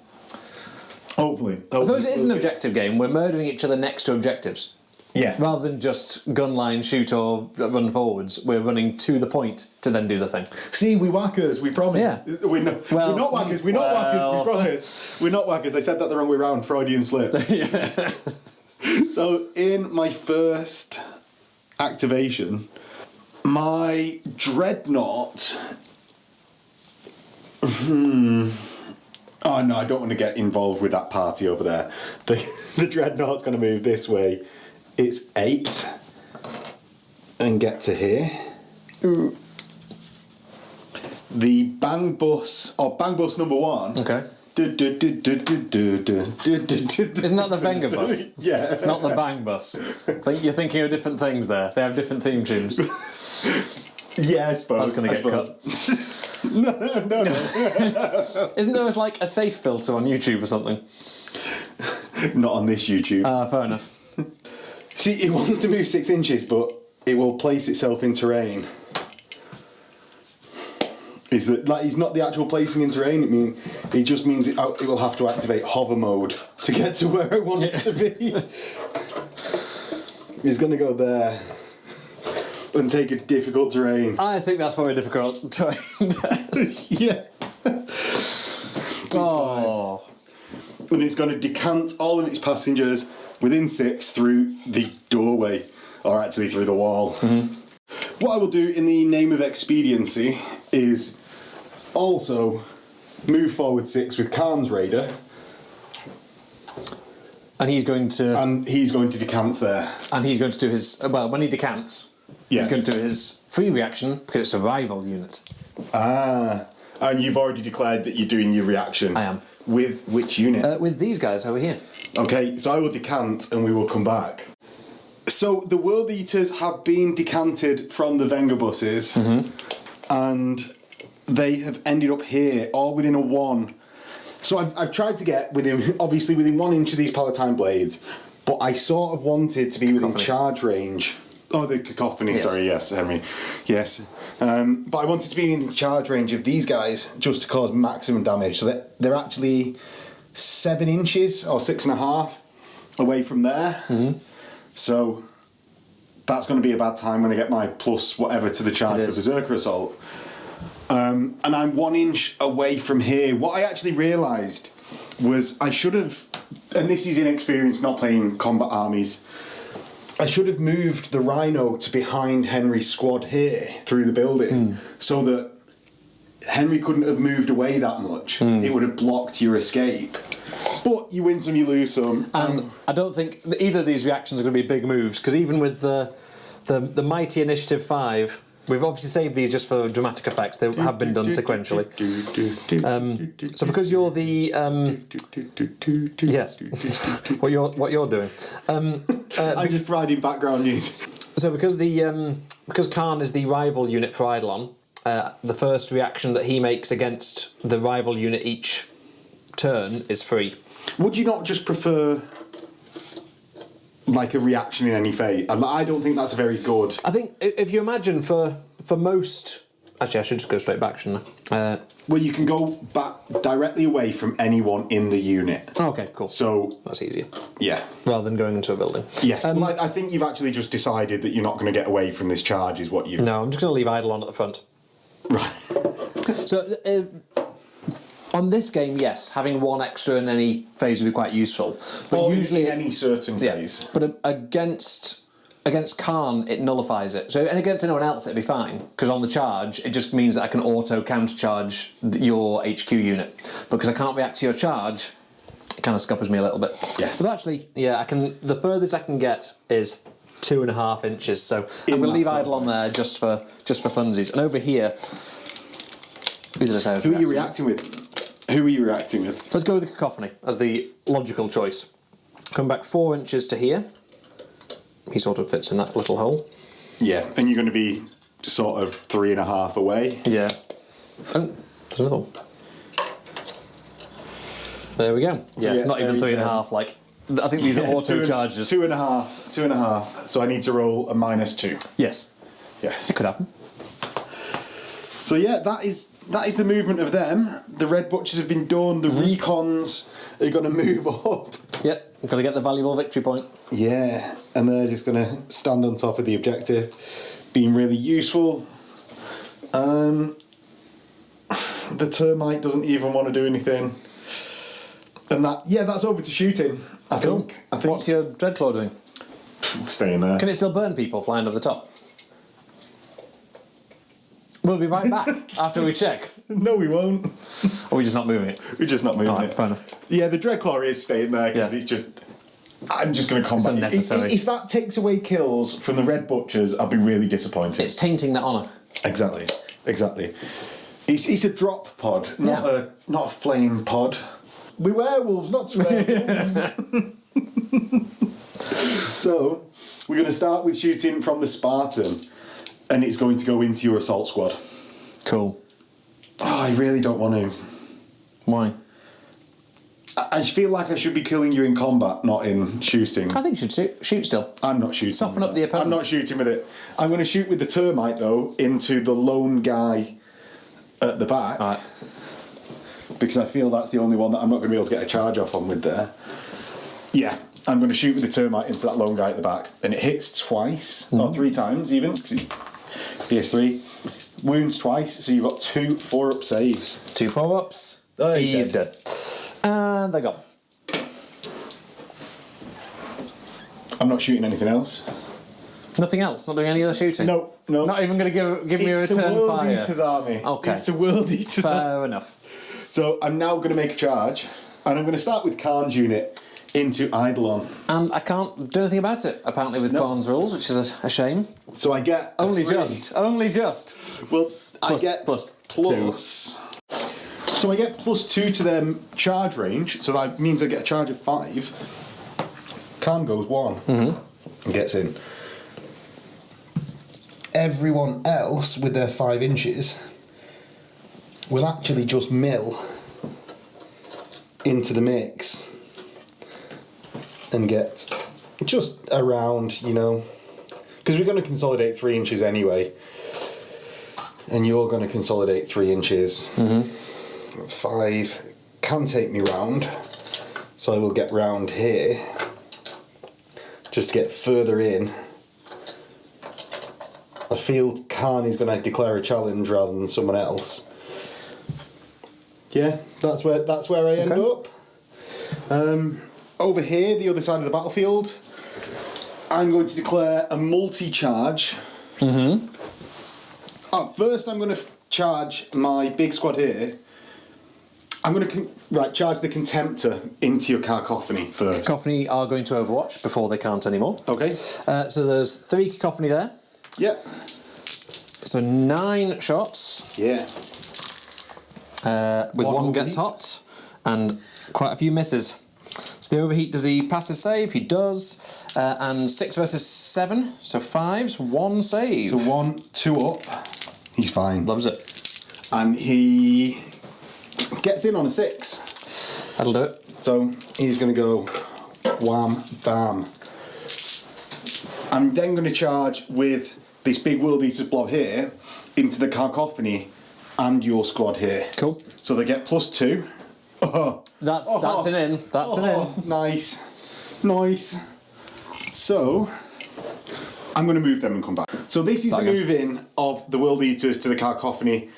Hopefully. I suppose it is an objective game. We're murdering each other next to objectives. Yeah. Rather than just gun line, shoot or run forwards, we're running to the point to then do the thing. See, we whackers, we promise. Yeah. We're not whackers, we promise. We're not whackers. I said that the wrong way round, Freudian slip. Yeah. So, in my first activation, my dreadnought... Oh no, I don't want to get involved with that party over there. The dreadnought's going to move this way. It's 8 and get to here. Ooh. The bang bus number 1. Okay. Isn't Isn't that the Venga bus? Yeah. It's not the Bang bus. You're thinking of different things there. They have different theme tunes. Yeah, I suppose. That's going to get cut. No. Isn't there like a safe filter on YouTube or something? Not on this YouTube. Fair enough. See, it wants to move 6 inches, but it will place itself in terrain. is that like it's not the actual placing in terrain. It just means it will have to activate hover mode to get to where I want it to be. He's going to go there and take a difficult terrain. I think that's very difficult terrain. Yeah. Oh. And it's going to decant all of its passengers within 6 through the doorway, or actually through the wall. Mm-hmm. What I will do in the name of expediency is also move forward 6 with Khan's Raider. And he's going to decant there. And he's going to do his... Well, when he decants, he's going to do his free reaction because it's a rival unit. Ah. And you've already declared that you're doing your reaction. I am. With which unit? With these guys over here. Okay, so I will decant and we will come back. So the World Eaters have been decanted from the Venga buses, and they have ended up here, all within a 1. So I've tried to get within 1 inch of these Palatine blades, but I sort of wanted to be within charge range. Oh, the cacophony, yes. Sorry, yes, Henry. Yes. But I wanted to be in charge range of these guys just to cause maximum damage. So they're actually 7 inches or 6.5 away from there. So that's going to be a bad time when I get my plus whatever to the charge for Berserker Assault. And I'm 1 inch away from here. What I actually realised was I should have, and this is inexperience not playing combat armies, I should have moved the Rhino to behind Henry's squad here through the building so that Henry couldn't have moved away that much. It would have blocked your escape. But you win some, you lose some. And I don't think either of these reactions are going to be big moves, because even with the mighty Initiative 5, we've obviously saved these just for dramatic effects. They have been done sequentially. So because you're the yes, what you're doing. I'm just providing background news. So because Khan is the rival unit for Eidolon, the first reaction that he makes against the rival unit each turn is free. Would you not just prefer like a reaction in any fate? I don't think that's very good. I think if you imagine for most... Actually, I should just go straight back, shouldn't I? Well, you can go back directly away from anyone in the unit. Okay, cool. So that's easier. Yeah. Rather than going into a building. Yes. Well, I think you've actually just decided that you're not going to get away from this charge, is what you've... No, I'm just going to leave Eidolon at the front. Right. So... on this game, yes, having 1 extra in any phase would be quite useful. But or usually in any certain phase. But against Khan, it nullifies it. So and against anyone else, it'd be fine, because on the charge, it just means that I can auto countercharge your HQ unit. Because I can't react to your charge, it kind of scuppers me a little bit. Yes. But actually, yeah, I can. The furthest I can get is 2.5 inches. So I'm going to leave Eidolon there just for funsies. And over here, who are you reacting with? Who are you reacting with? Let's go with the Cacophony as the logical choice. Come back 4 inches to here. He sort of fits in that little hole. Yeah, and you're going to be sort of 3.5 away. Yeah. Oh, there's another one. There we go. So yeah, not even 3.5. Like, I think these are auto charges. 2.5. So I need to roll a -2. Yes. Yes. It could happen. So yeah, that is the movement of them. The Red Butchers have been done. The Recons are going to move up. Yep, we've got to get the valuable victory point. Yeah, and they're just going to stand on top of the objective, being really useful. The Termite doesn't even want to do anything. And that's over to shooting. I think. What's your Dreadclaw doing? Staying there. Can it still burn people flying over the top? We'll be right back after we check. No, we won't. Or we're just not moving it? We're just not moving it. Fair enough. Yeah, the Dreadclaw is staying there because it's just... I'm just going to combat it. Unnecessary. If that takes away kills from the Red Butchers, I'll be really disappointed. It's tainting that honour. Exactly. It's a drop pod, not a flame pod. We werewolves, not werewolves. So, we're going to start with shooting from the Spartan, and it's going to go into your assault squad. Cool. Oh, I really don't want to. Why? I feel like I should be killing you in combat, not in shooting. I think you should shoot still. I'm not shooting. Soften up the opponent. I'm not shooting with it. I'm going to shoot with the Termite, though, into the lone guy at the back. All right. Because I feel that's the only one that I'm not going to be able to get a charge off on with there. Yeah, I'm going to shoot with the termite into that lone guy at the back. And it hits twice, or 3 times even, because it's PS3. Wounds twice, so you've got 2 4-up saves. 2 4-ups. Oh, he's dead. And they're gone. I'm not shooting anything else. Nothing else? Not doing any other shooting? No. Not even going to give me a return fire? It's a World Eaters army. Okay. It's a World Eaters army. Fair enough. So I'm now going to make a charge, and I'm going to start with Khan's unit into Eidolon. And I can't do anything about it, apparently, with Khan's rules, which is a shame. So I get... Only just. Well, I get plus. So I get +2 to their charge range, so that means I get a charge of 5. Khan goes 1 and gets in. Everyone else with their 5 inches will actually just mill into the mix and get just around, you know, because we're going to consolidate 3 inches anyway, and you're going to consolidate 3 inches. 5 can take me round, so I will get round here just to get further in. I feel Khan is going to declare a challenge rather than someone else. Yeah, that's where I end up. Over here, the other side of the battlefield, I'm going to declare a multi-charge. First, I'm going to charge my big squad here. I'm going to charge the Contemptor into your Cacophony first. Cacophony are going to Overwatch before they can't anymore. Okay. So there's 3 Cacophony there. Yeah. So 9 shots. Yeah. With one gets hot, and quite a few misses. So the overheat, does he pass his save? He does. And 6 versus 7, so 5s, 1 save. So 1, 2 up. He's fine. Loves it. And he gets in on a 6. That'll do it. So he's going to go wham, bam. I'm then going to charge with this big World Eaters blob here into the Cacophony and your squad here. Cool. So they get +2. That's an in. That's an in. Nice. So I'm going to move them and come back. So this is the move in of the World Eaters to the Cacophony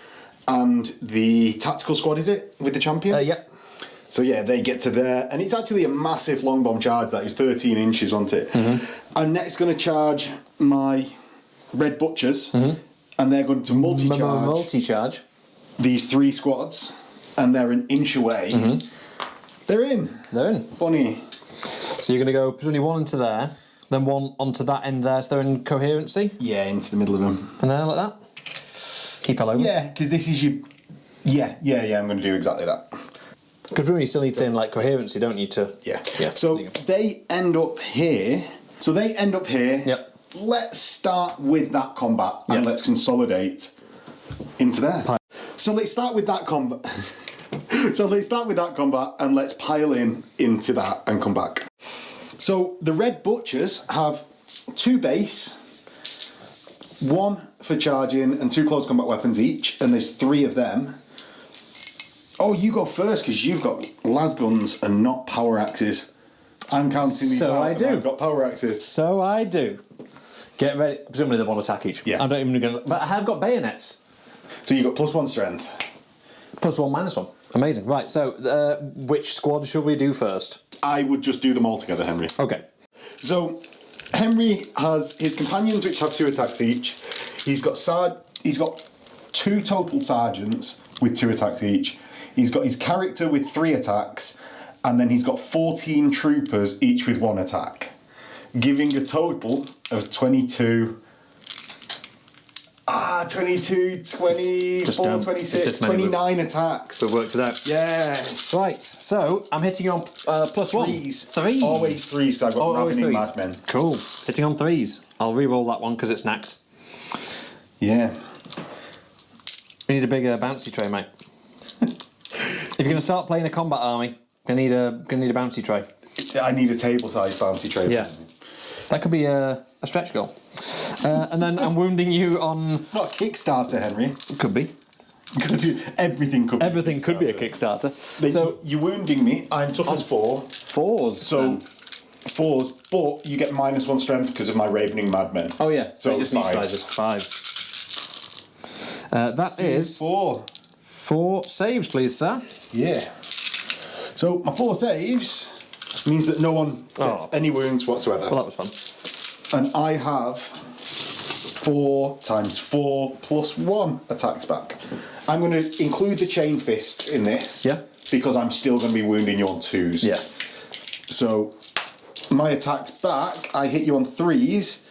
and the tactical squad, is it? With the champion? Yep. So yeah, they get to there, and it's actually a massive long bomb charge. That was 13 inches, wasn't it? I'm next going to charge my Red Butchers, and they're going to multi-charge these 3 squads, and they're an inch away. They're in. Funny. So you're going to go presumably 1 into there, then 1 onto that end there, so they're in coherency? Yeah, into the middle of them. And there, like that? He fell over? Yeah, because this is your... Yeah, I'm going to do exactly that. Because really you still need to in like coherency, don't you, to... Yeah. So they end up here. Yep. Let's start with that combat and let's consolidate into there. So let's start with that combat. And let's pile into that and come back. So the Red Butchers have 2 base, 1 for charging and 2 close combat weapons each, and there's 3 of them. Oh, you go first because you've got las guns and not power axes. I'm counting these out. So I do. I've got power axes. So I do. Get ready. Presumably they're 1 attack each. Yes. I'm not even going to... But I have got bayonets. So you've got +1 strength. +1, -1. Amazing. Right, so which squad should we do first? I would just do them all together, Henry. Okay. So Henry has his companions, which have 2 attacks each. He's got 2 total sergeants with 2 attacks each. He's got his character with 3 attacks, and then he's got 14 troopers, each with 1 attack, giving a total of 22. 22, 24, 26, 29 attacks. We've worked it out. Yeah. Right, so I'm hitting on +1. 3s. Always 3s, because I've got ravening madmen. Cool. Hitting on 3s. I'll re-roll that one because it's knacked. Yeah. We need a bigger bouncy tray, mate. If you're going to start playing a combat army, gonna need a bouncy tray. I need a table-sized bouncy tray. Yeah. That could be a stretch goal. And then I'm wounding you on... It's not a Kickstarter, Henry. Could be. Everything could be Everything could be a Kickstarter. So you're wounding me. I'm toughness 4. 4s. So 4s, but you get -1 strength because of my Ravening Madmen. Oh yeah. So it just 5s. neutralizes 5s. That is 4. 4 saves, please, sir. Yeah. So my 4 saves means that no one gets any wounds whatsoever. Well, that was fun. And I have 4 times 4 plus 1 attacks back. I'm going to include the chain fist in this. Yeah. Because I'm still going to be wounding you on 2s. Yeah. So my attacks back, I hit you on 3s.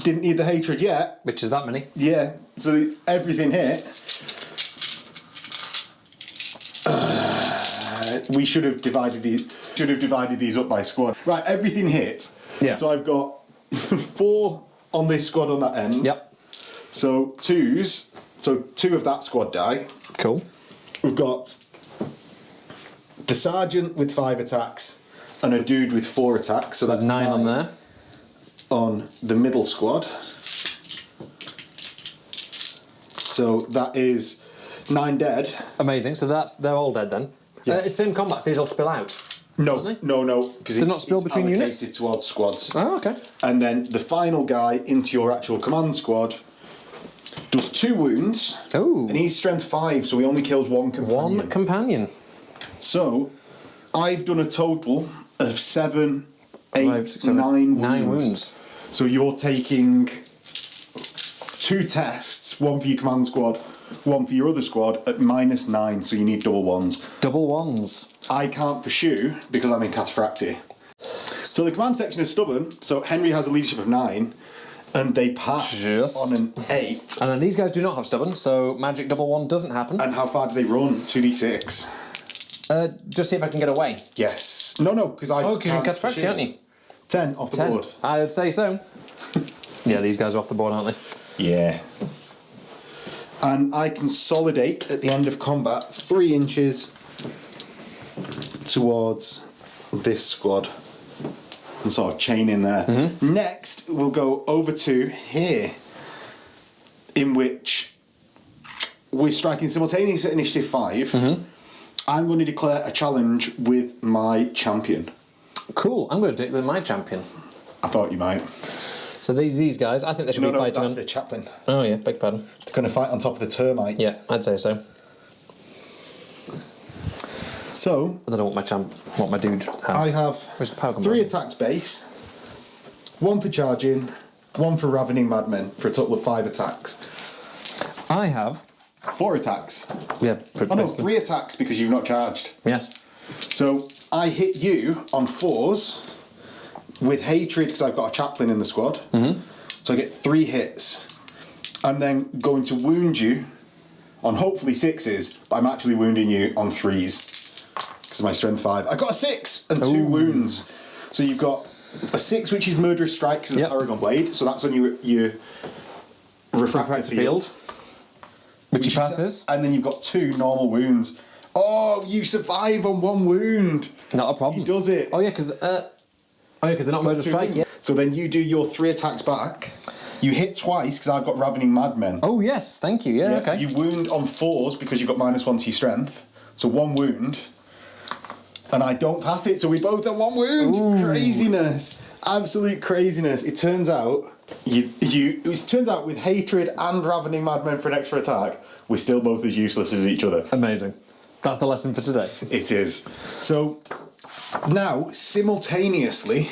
Didn't need the hatred yet. Which is that many? Yeah. So everything hit. We should have divided these up by squad. Right, everything hit. Yeah. So I've got 4 on this squad on that end. Yep. So 2s. So 2 of that squad die. Cool. We've got the sergeant with 5 attacks and a dude with 4 attacks. So that's 9 on there. On the middle squad. So that is 9 dead. Amazing. So they're all dead then. Yes. It's in combats. These all spill out. No, because They're not spilled between units? allocated towards squads. Oh, okay. And then the final guy into your actual command squad does 2 wounds. Oh. And he's strength 5, so he only kills 1 companion. 1 companion. So I've done a total of 7, 8, 5, 6, 7, 9 9 wounds. wounds. So you're taking 2 tests, 1 for your command squad, 1 for your other squad at -9, so you need double 1s. Double 1s. I can't pursue because I'm in Cataphracti. So the command section is stubborn, so Henry has a leadership of 9, and they pass Just. on an 8. And then these guys do not have stubborn, so magic double 1 doesn't happen. And how far do they run? 2d6. Just see if I can get away. Yes. No, because I. Oh, because you're can't Cataphracti, pursue. aren't you? 10 off the 10. board. I would say so. Yeah, these guys are off the board, aren't they? Yeah. And I consolidate at the end of combat 3 inches towards this squad and sort of chain in there. Mm-hmm. Next, we'll go over to here, in which we're striking simultaneous at initiative 5. Mm-hmm. I'm going to declare a challenge with my champion. Cool. I'm going to do it with my champion. I thought you might. So these guys, I think they should be fighting that's on... the chaplain. Oh, yeah, beg pardon. They're going to fight on top of the termite. Yeah, I'd say so. So I don't know what my dude has. I have Where's the power 3 attacks base, 1 for charging, 1 for ravening madmen for a total of 5 attacks. I have... 4 attacks. Yeah, Oh no, 3 attacks because you've not charged. Yes. So I hit you on 4s with hatred because I've got a chaplain in the squad. Mm-hmm. So I get 3 hits. I'm then going to wound you on hopefully 6s, but I'm actually wounding you on 3s because of my strength 5. I got a 6 and 2 wounds. So you've got a 6 which is murderous strike because of the Paragon Blade. So that's on your refractor field. Which he passes. And then you've got 2 normal wounds. Oh, you survive on 1 wound. Not a problem. He does it. Oh yeah, because they're not murder strike yet. So then you do your 3 attacks back. You hit twice because I've got Ravening Madmen. Oh yes, thank you. Yeah, okay. You wound on 4s because you've got -1 to your strength. So 1 wound. And I don't pass it, so we both have 1 wound. Ooh. Craziness. Absolute craziness. It turns out with hatred and Ravening Madmen for an extra attack, we're still both as useless as each other. Amazing. That's the lesson for today. It is. So now, simultaneously,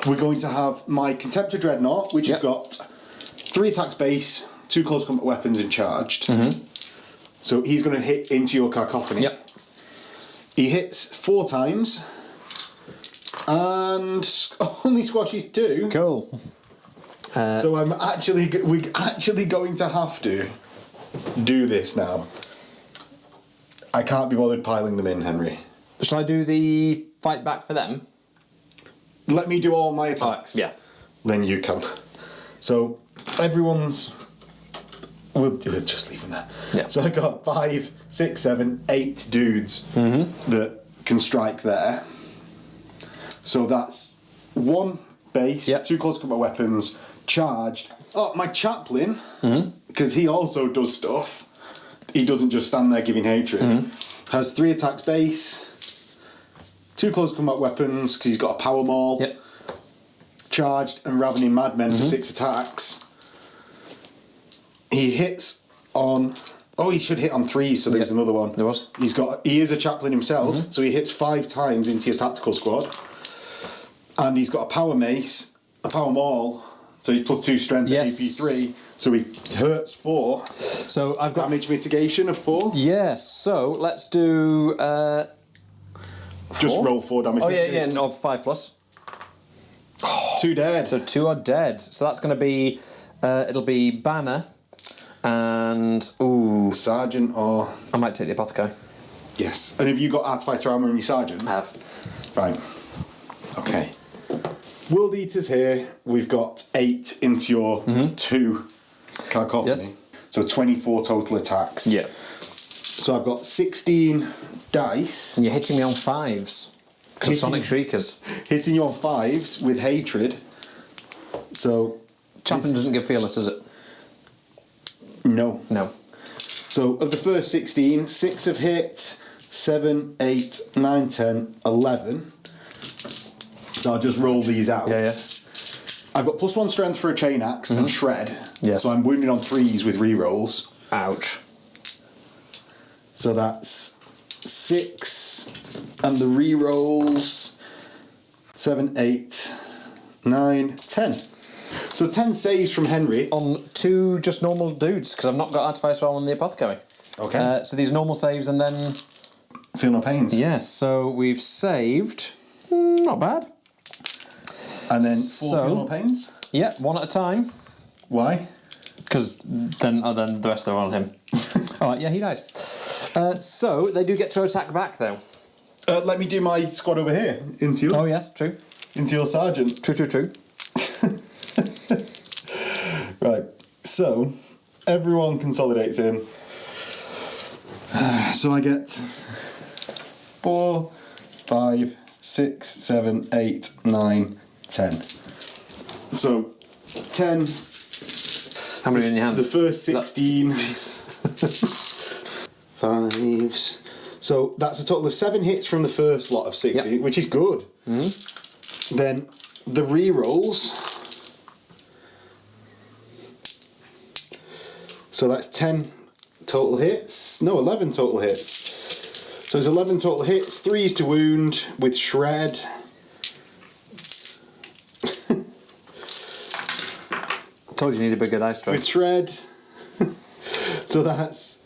we're going to have my Contemptor Dreadnought, which has got 3 attacks base, 2 close combat weapons and charged. Mm-hmm. So he's going to hit into your cacophony. Yep. He hits 4 times and only squashes 2. Cool. So we're actually going to have to do this now. I can't be bothered piling them in, Henry. Shall I do the fight back for them? Let me do all my attacks. Yeah. Then you can. So everyone's. We'll just leave them there. Yeah. So I got 5, 6, 7, 8 dudes that can strike there. So that's 1 base, 2 close combat weapons, charged. Oh, my chaplain, because he also does stuff. he doesn't just stand there giving hatred. Has 3 attacks base, 2 close combat weapons because he's got a power maul. Yep. Charged and ravening madmen for 6 attacks. He hits on. Oh, he should hit on 3. So there's another one. There was. He is a chaplain himself, so he hits 5 times into your tactical squad, and he's got a power mace, a power maul. So he's +2 strength at AP3. So he hurts 4. So I've got damage mitigation of 4. Yes. So let's do. Just roll 4 damage. Oh mitigation. yeah, no, 5+. 2 dead. So 2 are dead. So that's going to be. It'll be Banner, and Sergeant or I might take the apothecary. yes. And have you got artificer armor in your sergeant? I have. Right. Okay. World Eaters here. We've got 8 into your 2 cacophony. Yes. So 24 total attacks. Yeah. So I've got 16 dice. And you're hitting me on 5s. Because Sonic Shriekers. Hitting you on 5s with hatred. So Chaplain doesn't give fearless, does it? no. No. So of the first 16, 6 have hit, 7, 8, 9, 10, 11. So I'll just roll these out. Yeah. I've got +1 strength for a chain axe and shred. Yes. So I'm wounded on 3s with rerolls. Ouch. So that's 6, and the rerolls 7, 8, 9, 10. So 10 saves from Henry. On 2 just normal dudes, because I've not got Artificer on the apothecary. Okay. So these normal saves, and then Feel no pains. yes. So we've saved. Not bad. And then 4 So- feel no pains. Yeah, 1 at a time. Why? Because then the rest are on him. All right, yeah, he dies. So they do get to attack back, though. Let me do my squad over here into your, Oh yes, true. into your sergeant. True. Right. So everyone consolidates in. So I get 4, 5, 6, 7, 8, 9, 10. So 10. How many in your hand? The first 16. 5s. So that's a total of 7 hits from the first lot of 16, which is good. Then the rerolls. So that's 10 total hits. No, 11 total hits. So it's 11 total hits, 3s to wound with shred. Told you need a bigger dice tray. With shred. So that's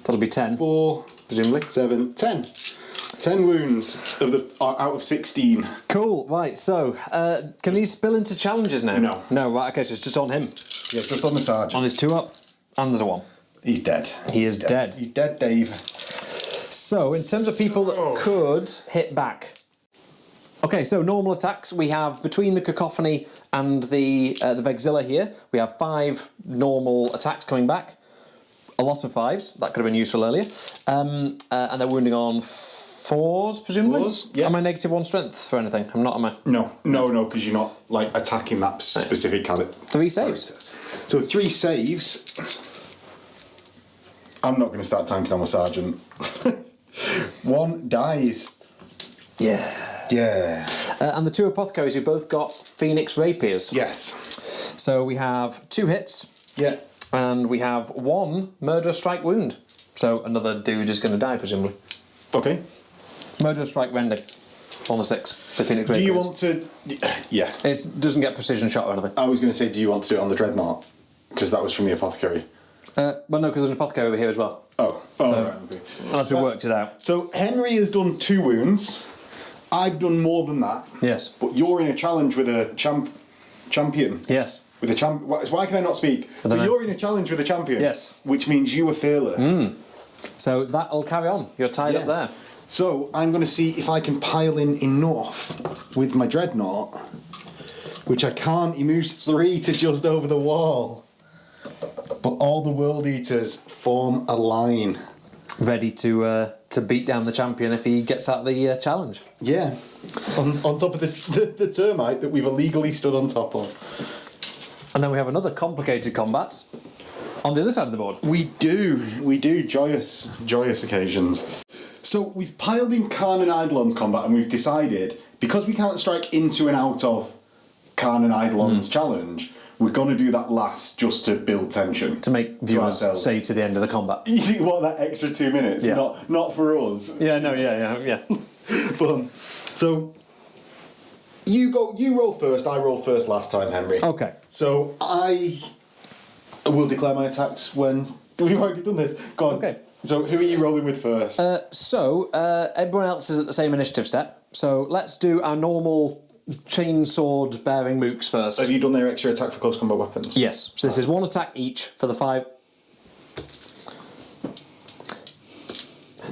That'll be 10, 4, presumably. 7, 10. 10 wounds of the out of 16. Cool. Right. So, can these spill into challenges now? No. No. Right. Okay. So it's just on him. Yeah, just on the sergeant. On his 2 up, and there's a 1. He's dead. He is dead. He's dead, Dave. So, in terms of people that could hit back. Okay, so normal attacks, we have between the Cacophony and the Vexilla here, we have 5 normal attacks coming back. A lot of 5s, that could have been useful earlier. And they're wounding on 4s, presumably? 4s, yeah. Am I -1 strength for anything? I'm not, am I? No, because you're not like attacking that specific character. 3 saves. So 3 saves. I'm not going to start tanking on my sergeant. 1 dies. Yeah. Yeah. And the 2 apothecaries who both got Phoenix Rapiers. Yes. So we have 2 hits. Yeah. And we have 1 murderous strike wound. So another dude is going to die, presumably. Okay. Murderous strike rending on the 6. The Phoenix Do Rapiers. you want to? Yeah. It doesn't get precision shot or anything. I was going to say, do you want to do it on the Dreadnought? Because that was from the apothecary. Well, no, because there's an apothecary over here as well. Oh. Right. Okay. Unless we worked it out. So Henry has done 2 wounds. I've done more than that. Yes. But you're in a challenge with a champion. Yes. With a champ. Why can I not speak? So know. you're in a challenge with a champion. Yes. Which means you were fearless. So that'll carry on. You're tied up there. So I'm going to see if I can pile in enough with my Dreadnought, which I can't. He moves 3 to just over the wall. But all the World Eaters form a line. Ready to beat down the champion if he gets out of the challenge. Yeah. On top of the termite that we've illegally stood on top of. And then we have another complicated combat on the other side of the board. We do. Joyous occasions. So we've piled in Khan and Eidolon's combat, and we've decided, because we can't strike into and out of Khan and Eidolon's challenge, we're going to do that last just to build tension. To make viewers stay to the end of the combat. You want that extra 2 minutes? Yeah. Not for us. Yeah, no, yeah. So you roll first, I rolled first last time, Henry. Okay. So I will declare my attacks when we've already done this. Go on. Okay. So who are you rolling with first? Everyone else is at the same initiative step. So let's do our normal chainsword bearing mooks first. Have you done their extra attack for close combat weapons? Yes. So this is one attack each for the 5.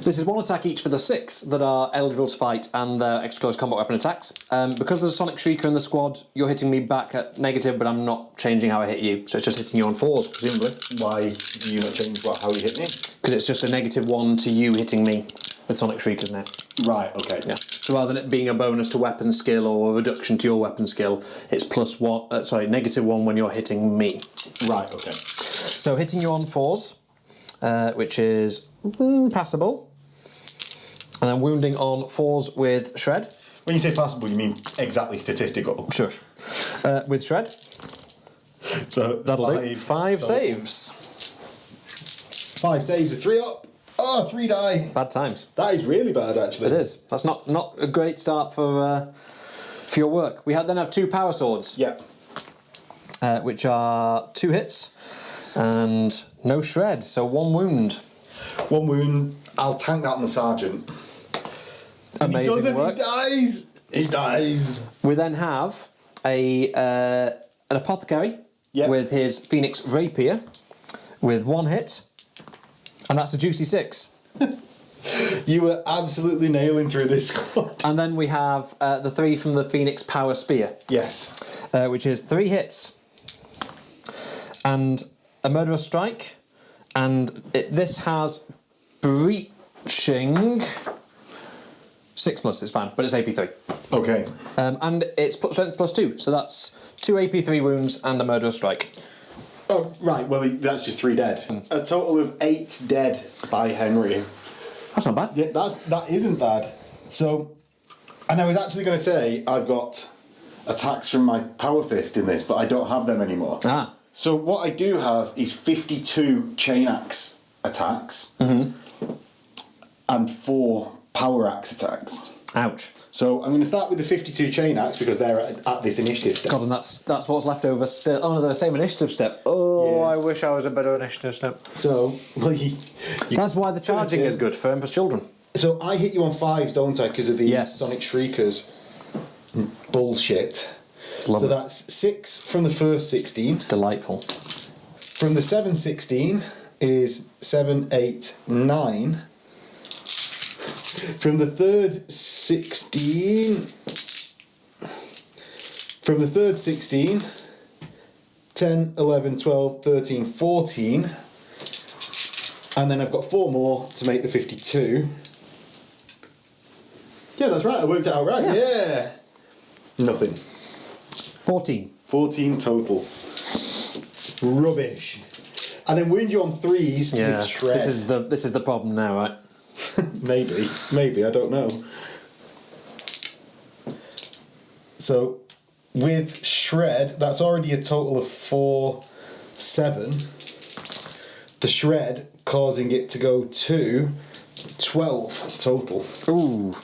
This is one attack each for the 6 that are eligible to fight and their extra close combat weapon attacks. Because there's a Sonic Shrieker in the squad, you're hitting me back at negative, but I'm not changing how I hit you. So it's just hitting you on 4s, presumably. Why do you not change how you hit me? Because it's just a -1 to you hitting me with Sonic Shriekers now. Right, okay. Yeah. So rather than it being a bonus to weapon skill or a reduction to your weapon skill, it's -1 when you're hitting me. Right, okay. So hitting you on 4s, which is passable. And then wounding on 4s with Shred. When you say passable, you mean exactly statistical? Sure. With Shred. So That'll do. 5 saves. 5 saves, a 3 up. Oh, 3 die. Bad times. That is really bad, actually. It is. That's not a great start for your work. We then have 2 power swords. Yeah. Which are 2 hits and no Shred, so 1 wound. 1 wound. I'll tank that on the sergeant. Amazing work. He dies. He dies. We then have an apothecary with his Phoenix Rapier with 1 hit, and that's a juicy 6. You were absolutely nailing through this squad. And then we have the 3 from the Phoenix Power Spear. Yes. Which is 3 hits and a murderous strike, and this has breaching 6+, it's fine, but it's AP3. Okay. And it's strength +2, so that's 2 AP3 wounds and a murderous strike. Oh, right, well, that's just 3 dead. A total of 8 dead by Henry. That's not bad. Yeah, that isn't bad. So, and I was actually going to say I've got attacks from my Power Fist in this, but I don't have them anymore. Ah. So what I do have is 52 Chain Axe attacks and 4 Power Axe attacks. Ouch. So I'm going to start with the 52 Chain Axe because they're at this initiative step. God, and that's what's left over still. Oh no, they're the same initiative step. Oh, yeah. I wish I was a better initiative step. So, well, that's why the charging is good for children. So I hit you on 5s, don't I? Because of the Sonic Shriekers bullshit. So that's 6 from the first 16. It's delightful. From the 7/16 is 7, 8, 9. From the third 16. From the third 16, 10, 11, 12, 13, 14. And then I've got 4 more to make the 52. Yeah, that's right. I worked it out right. Yeah. Nothing. 14. 14 total. Rubbish. And then wound you on 3s with Shred. This is the problem now, right? Maybe, I don't know. So, with Shred, that's already a total of 4, 7. The Shred causing it to go to 12 total. Ooh.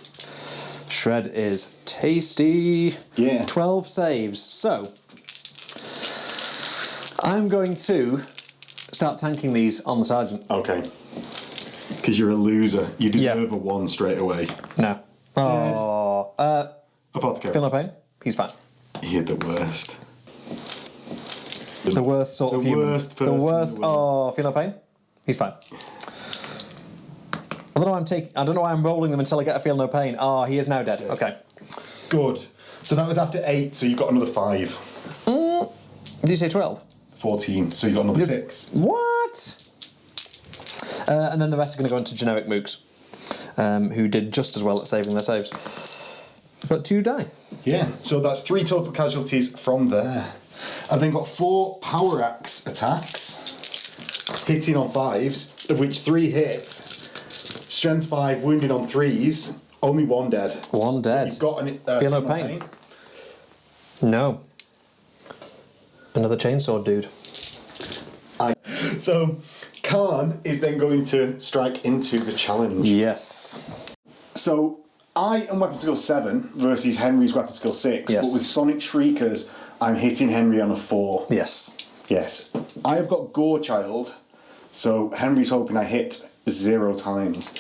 Shred is tasty. Yeah. 12 saves. So, I'm going to start tanking these on the sergeant. Okay. Because you're a loser. You deserve a 1 straight away. No. Oh. Apothecary. Feel no pain? He's fine. You're the worst. The worst sort of human. Worst person. The worst. Oh, feel no pain? He's fine. I don't know why I'm rolling them until I get a feel no pain. Oh, he is now dead. Okay. Good. So that was after 8, so you've got another 5. Did you say 12? 14, so you got another 6. What? And then the rest are going to go into generic mooks, who did just as well at saving their saves. But 2 die. Yeah, so that's 3 total casualties from there. I've then got 4 Power Axe attacks. hitting on 5s, of which 3 hit. Strength 5, wounding on 3s. Only 1 dead. 1 dead. You've got an Feel no pain? No. Another chainsaw dude. So, Khan is then going to strike into the challenge. Yes. So, I am weapon skill 7 versus Henry's weapon skill 6. Yes. But with Sonic Shriekers, I'm hitting Henry on a 4. Yes. Yes. I have got Gore Child, so Henry's hoping I hit 0 times.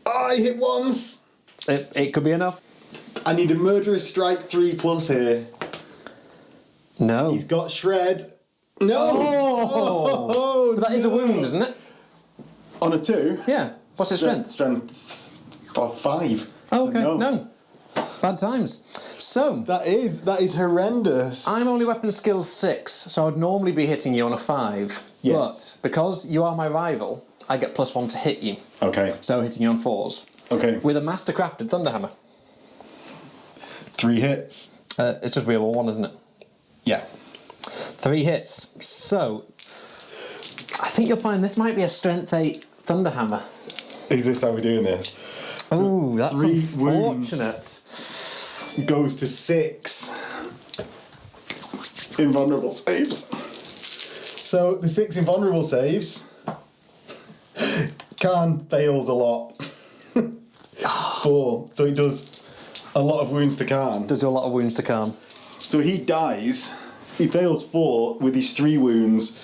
I hit once! It could be enough. I need a Murderous Strike 3+ here. No. He's got Shred. No! Oh! But that is a wound, isn't it? On a 2? Yeah. What's his strength? Strength 5. Oh, okay. So No. Bad times. So, That is horrendous. I'm only weapon skill 6, so I'd normally be hitting you on a 5. Yes. But because you are my rival, I get +1 to hit you. Okay. So hitting you on 4s. Okay. With a mastercrafted Thunderhammer. 3 hits. It's just real 1, isn't it? Yeah. 3 hits. So, I think you'll find this might be a strength 8 Thunderhammer. Is this how we're doing this? Oh, that's 3 unfortunate. Goes to 6 invulnerable saves. So the 6 invulnerable saves. Khan fails a lot. 4. So he does a lot of wounds to Khan. Does do a lot of wounds to Khan. So he dies. He fails 4 with his 3 wounds.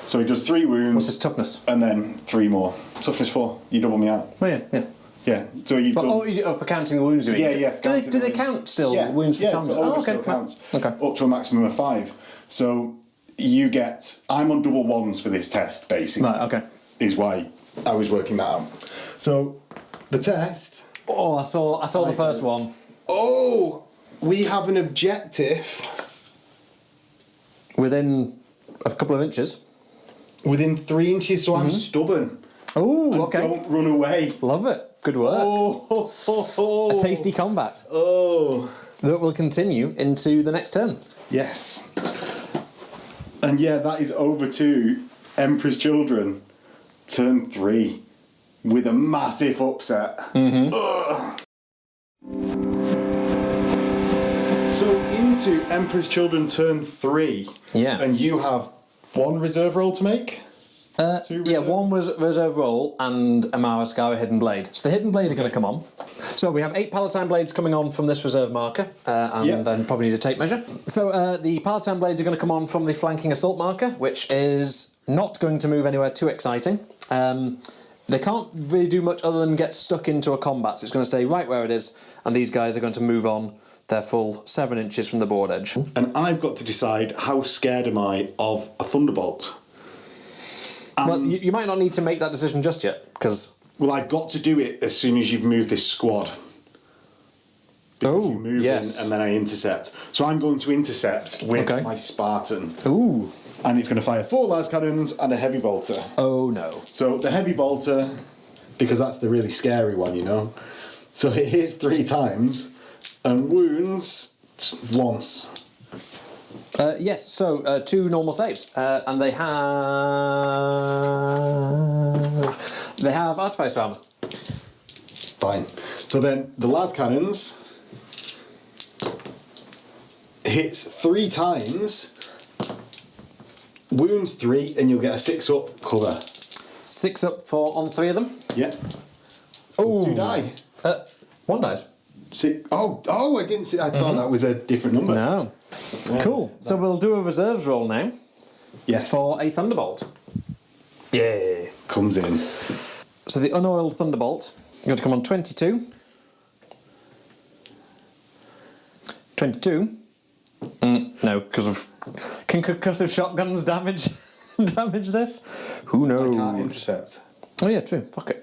So he does 3 wounds. What's his toughness? And then 3 more. Toughness 4. You double me out. Oh, yeah. Yeah. So you've done... for counting the wounds, you mean? Yeah. Do they count still, wounds for challenges? Oh, okay. still counts. Okay. Up to a maximum of 5. So you get... I'm on double 1s for this test, basically. Right, okay. Is why I was working that out. So the test... Oh, I saw the first one. Oh! We have an objective... Within a couple of inches. Within 3 inches, so I'm stubborn. Oh, okay. Don't run away. Love it. Good work. Oh. A tasty combat. Oh. That will continue into the next turn. Yes. And yeah, that is over to Emperor's Children, turn 3, with a massive upset. Ugh. So into Emperor's Children, turn 3. Yeah. And you have 1 reserve roll to make? 2 Yeah, reserve? 1 was reserve roll and a Maraskara Hidden Blade. So the Hidden Blade are going to come on. So we have 8 Palatine Blades coming on from this reserve marker, and then probably need a tape measure. So the Palatine Blades are going to come on from the Flanking Assault marker, which is not going to move anywhere too exciting. They can't really do much other than get stuck into a combat, so it's going to stay right where it is, and these guys are going to move on their full 7 inches from the board edge. And I've got to decide how scared am I of a Thunderbolt. And Well, you might not need to make that decision just yet, because... Well, I've got to do it as soon as you've moved this squad. Because you move yes. in and then I intercept. So I'm going to intercept with my Spartan. Ooh. And it's going to fire 4 las cannons and a heavy bolter. Oh, no. So the heavy bolter, because that's the really scary one, you know. So it hits 3 times and wounds once. Yes, so 2 normal saves, and they have artificer armor. Fine. So then the las cannons hits 3 times, wounds 3, and you'll get a 6 up cover. 6 up for on 3 of them. Yeah. Oh, 2 die. 1 dies. 6. Oh! I didn't see. I thought that was a different number. No. Cool. So we'll do a reserves roll now. Yes. For a Thunderbolt. Yeah. Comes in. So the unoiled Thunderbolt, you're going to come on 22. 22. No, because of can concussive shotguns damage this? Who knows? I can't intercept. Oh yeah, true. Fuck it.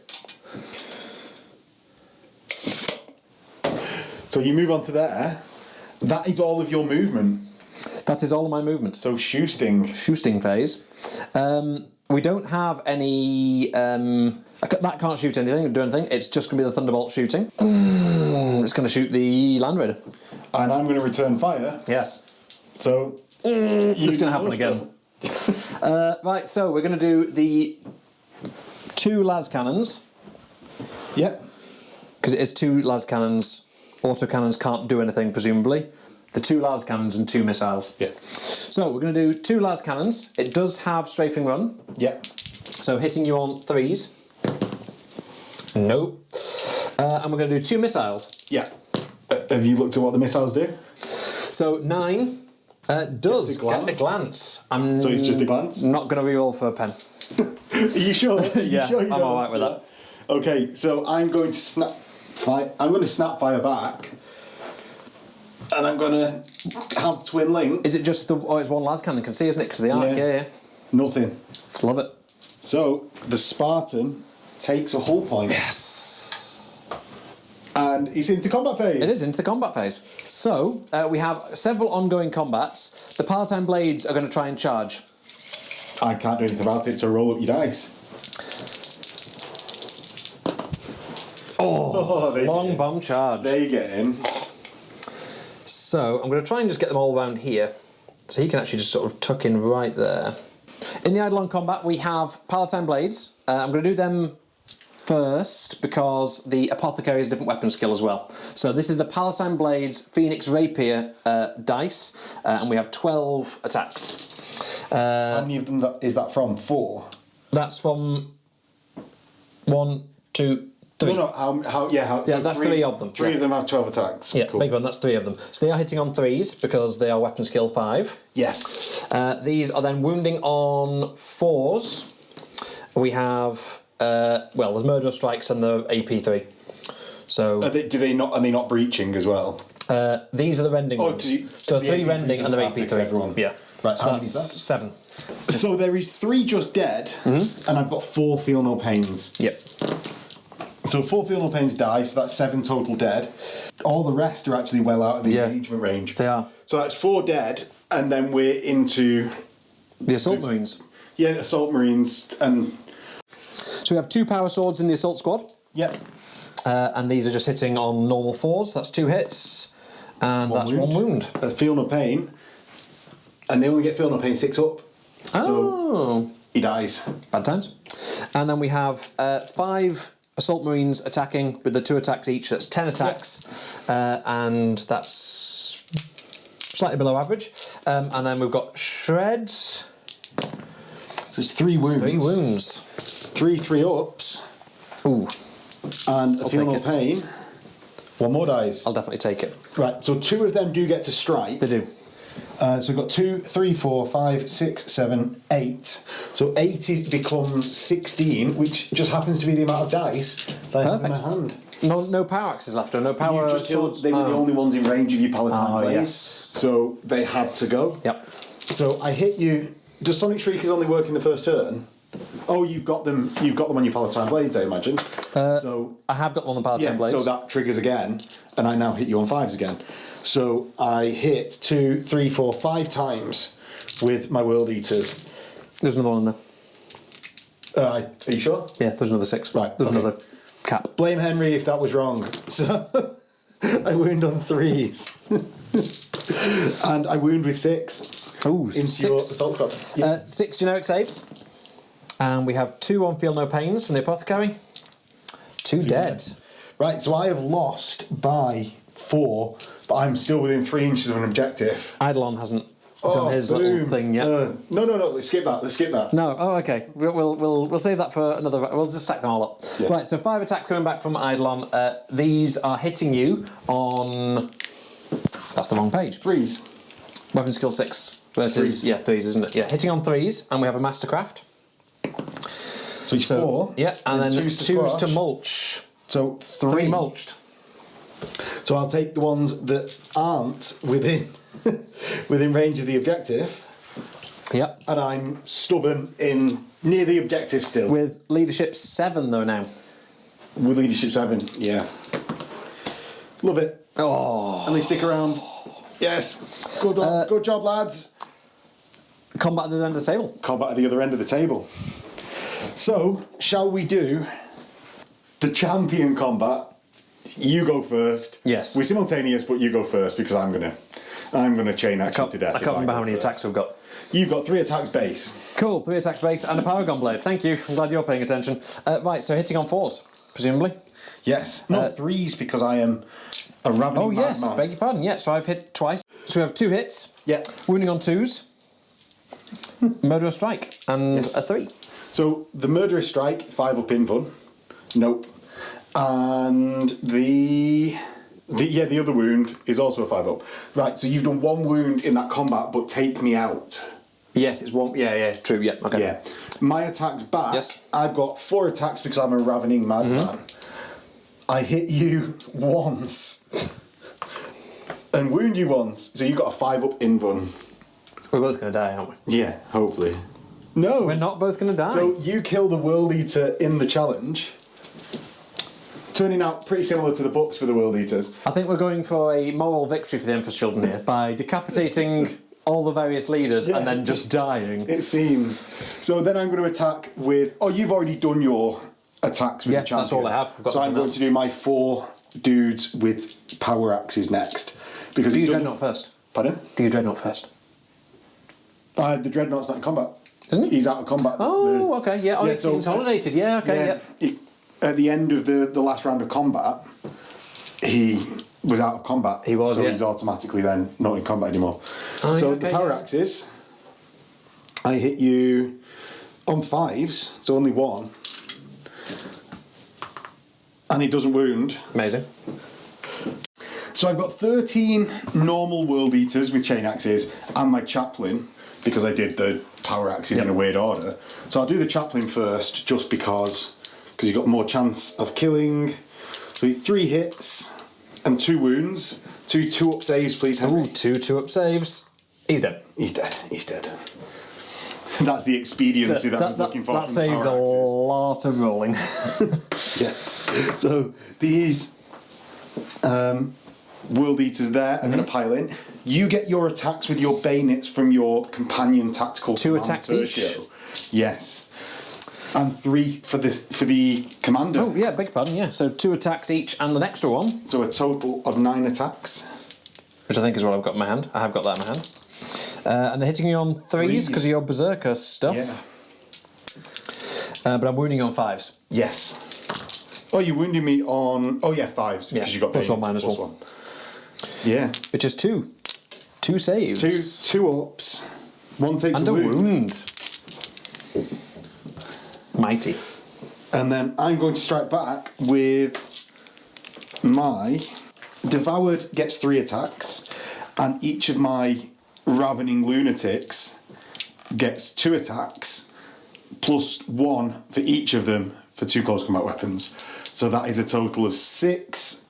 So you move on to there. That is all of your movement. That is all of my movement. So Shoosting. Shoosting phase. We don't have any... that can't shoot anything or do anything. It's just going to be the Thunderbolt shooting. It's going to shoot the Land Raider. And I'm going to return fire. Yes. So... It's going to happen again. Right, so we're going to do the 2 las cannons. Yep. Because it is 2 las cannons. Autocannons can't do anything, presumably. The 2 las cannons and 2 missiles. Yeah. So we're going to do 2 las cannons. It does have strafing run. Yep. So hitting you on 3s. Nope. And we're going to do 2 missiles. Yeah. Have you looked at what the missiles do? So 9 does get a glance. So it's just a glance? Not going to reroll for a pen. Are you sure? Are you Yeah, sure you I'm don't alright want with to do Okay, so I'm going to snap fire back, and I'm going to have twin link. Is it just the... Oh, it's 1 las cannon, can see, isn't it? Because of the arc, yeah. Nothing. Love it. So the Spartan takes a hull point. Yes. And he's into combat phase. It is into the combat phase. So, we have several ongoing combats. The Palatine Blades are going to try and charge. I can't do anything about it, so roll up your dice. Long bomb charge. There you get in. So, I'm going to try and just get them all around here. So he can actually just sort of tuck in right there. In the Eidolon combat, we have Palatine Blades. I'm going to do them first because the Apothecary is a different weapon skill as well. So this is the Palatine Blades Phoenix Rapier dice, and we have 12 attacks. How many of them is that from? 4? That's from 1, 2, 3. No, how so that's 3 of them. 3 of them have 12 attacks. Yeah, cool. big one, that's 3 of them. So they are hitting on 3s because they are weapon skill 5. Yes. These are then wounding on 4s. We have, there's Murderous Strikes and the AP3. So Are they not breaching as well? these are the rending ones. So the 3 AP3 rending and the AP3. everyone. Yeah. Right, So how many that's is that? 7. So there is 3 just dead, and I've got 4 feel no pains. Yep. So 4 feel no pains die, so that's 7 total dead. All the rest are actually well out of the engagement range. They are. So that's 4 dead, and then we're into The Assault Marines. Yeah, Assault Marines, and So we have 2 power swords in the Assault Squad. Yep. And these are just hitting on normal 4s. That's 2 hits. And that's 1 wound. Feel no pain. And they only get feel no pain 6 up. Oh. So he dies. Bad times. And then we have 5 Assault Marines attacking with the 2 attacks each. That's 10 attacks. And that's slightly below average. And then we've got Shreds. So it's 3 wounds. 3 wounds. 3 ups. Ooh. And a feel no pain. 1 more dies. I'll definitely take it. Right, so 2 of them do get to strike. They do. So we've got 2, 3, 4, 5, 6, 7, 8. So 8 becomes 16, which just happens to be the amount of dice that I have in my hand. No power axes left, or no power You just shields. they were the only ones in range of your Palatine Blades. Yes. So they had to go. Yep. So I hit you. Does Sonic Shriekers only work in the first turn? Oh, you've got them on your Palatine Blades, I imagine. So I have got one on the Palatine Blades. so that triggers again, and I now hit you on 5s again. So I hit 2, 3, 4, 5 times with my World Eaters. There's another one in there. Are you sure? Yeah, there's another 6. Right, There's okay. another cap. Blame Henry if that was wrong. So I wound on 3s. And I wound with 6. Ooh, into 6. your assault squad. Yeah. 6 generic saves. And we have 2 on Feel No Pains from the Apothecary. 2 dead. Right, so I have lost by 4, but I'm still within 3 inches of an objective. Eidolon hasn't done his little thing yet. No, let's skip that. No, oh, okay. We'll save that for another. We'll just stack them all up. Yeah. Right, so 5 attacks coming back from Eidolon. These are hitting you on. That's the wrong page. 3s. Weapon skill 6 versus 3s. 3s, isn't it? Yeah, hitting on 3s, and we have a Mastercraft. So it's 4. Yeah, and then 2s to squash. mulch. So 3 mulched. So I'll take the ones that aren't within within range of the objective, Yep. and I'm stubborn in near the objective still. With leadership 7 though now. With leadership 7, yeah. Love it. Oh. And they stick around. Yes. Good job, lads. Combat at the end of the table. Combat at the other end of the table. So, shall we do the champion combat? You go first. Yes. We're simultaneous, but you go first because I'm gonna chain action to death. I can't remember how many attacks we've got. You've got 3 attacks base. Cool, 3 attacks base and a Paragon Blade. Thank you. I'm glad you're paying attention. Right, so hitting on 4s, presumably. Yes, not 3s because I am a ravening madman. Beg your pardon. Yeah, so I've hit twice. So we have 2 hits. Yeah. Wounding on 2s. Murderous Strike and a 3. So the Murderous Strike, 5 up invuln. Nope. And the other wound is also a 5 up. Right, so you've done 1 wound in that combat, but take me out. Yes, it's 1. Yeah, true. Yeah, okay. Yeah. My attacks back. Yes. I've got 4 attacks because I'm a ravening madman. I hit you once and wound you once, so you got a 5 up invuln. We're both going to die, aren't we? Yeah, hopefully. No. We're not both going to die. So you kill the World Eater in the challenge, turning out pretty similar to the books for the World Eaters. I think we're going for a moral victory for the Emperor's Children here by decapitating all the various leaders and then just dying. It seems. So then I'm going to attack with... Oh, you've already done your attacks with the champion. That's all I have. So I'm going to do my 4 dudes with power axes next. Because do you Dreadnought first? Pardon? Do you Dreadnought first? The Dreadnought's not in combat. Isn't he? He's out of combat. Oh, okay, yeah. Oh, it's consolidated. Yeah, okay, yeah. At the end of the last round of combat, he was out of combat. He was, so he's automatically then not in combat anymore. Oh, so okay, the power axes, I hit you on 5s, so only 1. And he doesn't wound. Amazing. So I've got 13 normal World Eaters with chain axes and my chaplain, because I did the power axes in a weird order. So I'll do the chaplain first, just because you've got more chance of killing. So 3 hits and 2 wounds. 2 2-up saves, please, Henry. Ooh, 2 2-up saves. He's dead. He's dead. That's the expediency that I was looking for. That saved a lot of rolling. Yes. So these World Eaters there are going to pile in. You get your attacks with your bayonets from your companion tactical 2 attacks each? Yes. And 3 for the commander. Oh, yeah, beg your pardon, yeah. So 2 attacks each and an extra one. So a total of 9 attacks. Which I think is what I've got in my hand. I have got that in my hand. And they're hitting you on 3s because of your Berserker stuff. Yeah. But I'm wounding you on 5s. Yes. Oh, you're wounding me on... Oh, yeah, 5s. Because you got +1, -1. 1. Yeah. Which is 2. 2 saves. 2 ups. 1 takes and a wound. wound. Mighty. And then I'm going to strike back with my... Devoured gets 3 attacks, and each of my Ravening Lunatics gets 2 attacks, +1 for each of them for 2 close combat weapons. So that is a total of 6,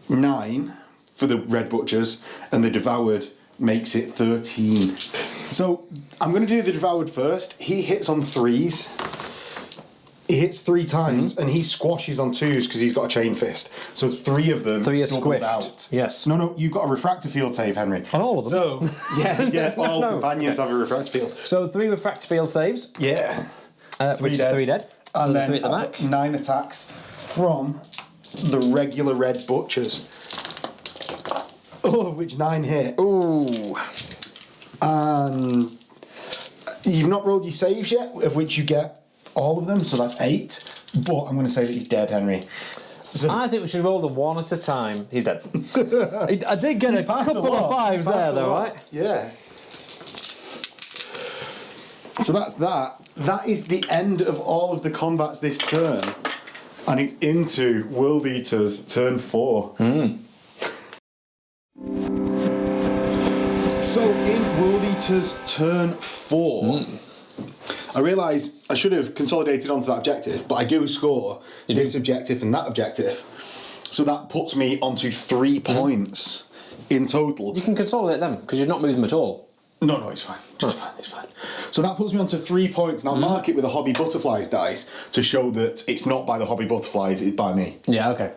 9 for the Red Butchers, and the Devoured makes it 13. So I'm going to do the Devoured first. He hits on 3s. He hits 3 times, and he squashes on 2s because he's got a chain fist. So 3 of them 3 are doubled squished. out. Yes. No, you've got a refractor field save, Henry. On all of them? So, yeah, all companions have a refractor field. So 3 refractor field saves. Yeah. Which is 3 dead. And so then 3 at the I've back. got 9 attacks from the regular Red Butchers. Oh, which 9 hit. Ooh. And you've not rolled your saves yet, of which you get all of them, so that's 8. But I'm going to say that he's dead, Henry. So, I think we should roll them 1 at a time. He's dead. I did get a couple of 5s there, though, right? Yeah. So that's that. That is the end of all of the combats this turn. And it's into World Eaters turn 4. So in World Eaters turn 4, I realise I should have consolidated onto that objective, but I do score this objective and that objective. So that puts me onto 3 points in total. You can consolidate them because you've not moved them at all. No, it's fine. It's fine. So that puts me onto 3 points, and I'll mark it with a Hobby Butterflies dice to show that it's not by the Hobby Butterflies, it's by me. Yeah, okay.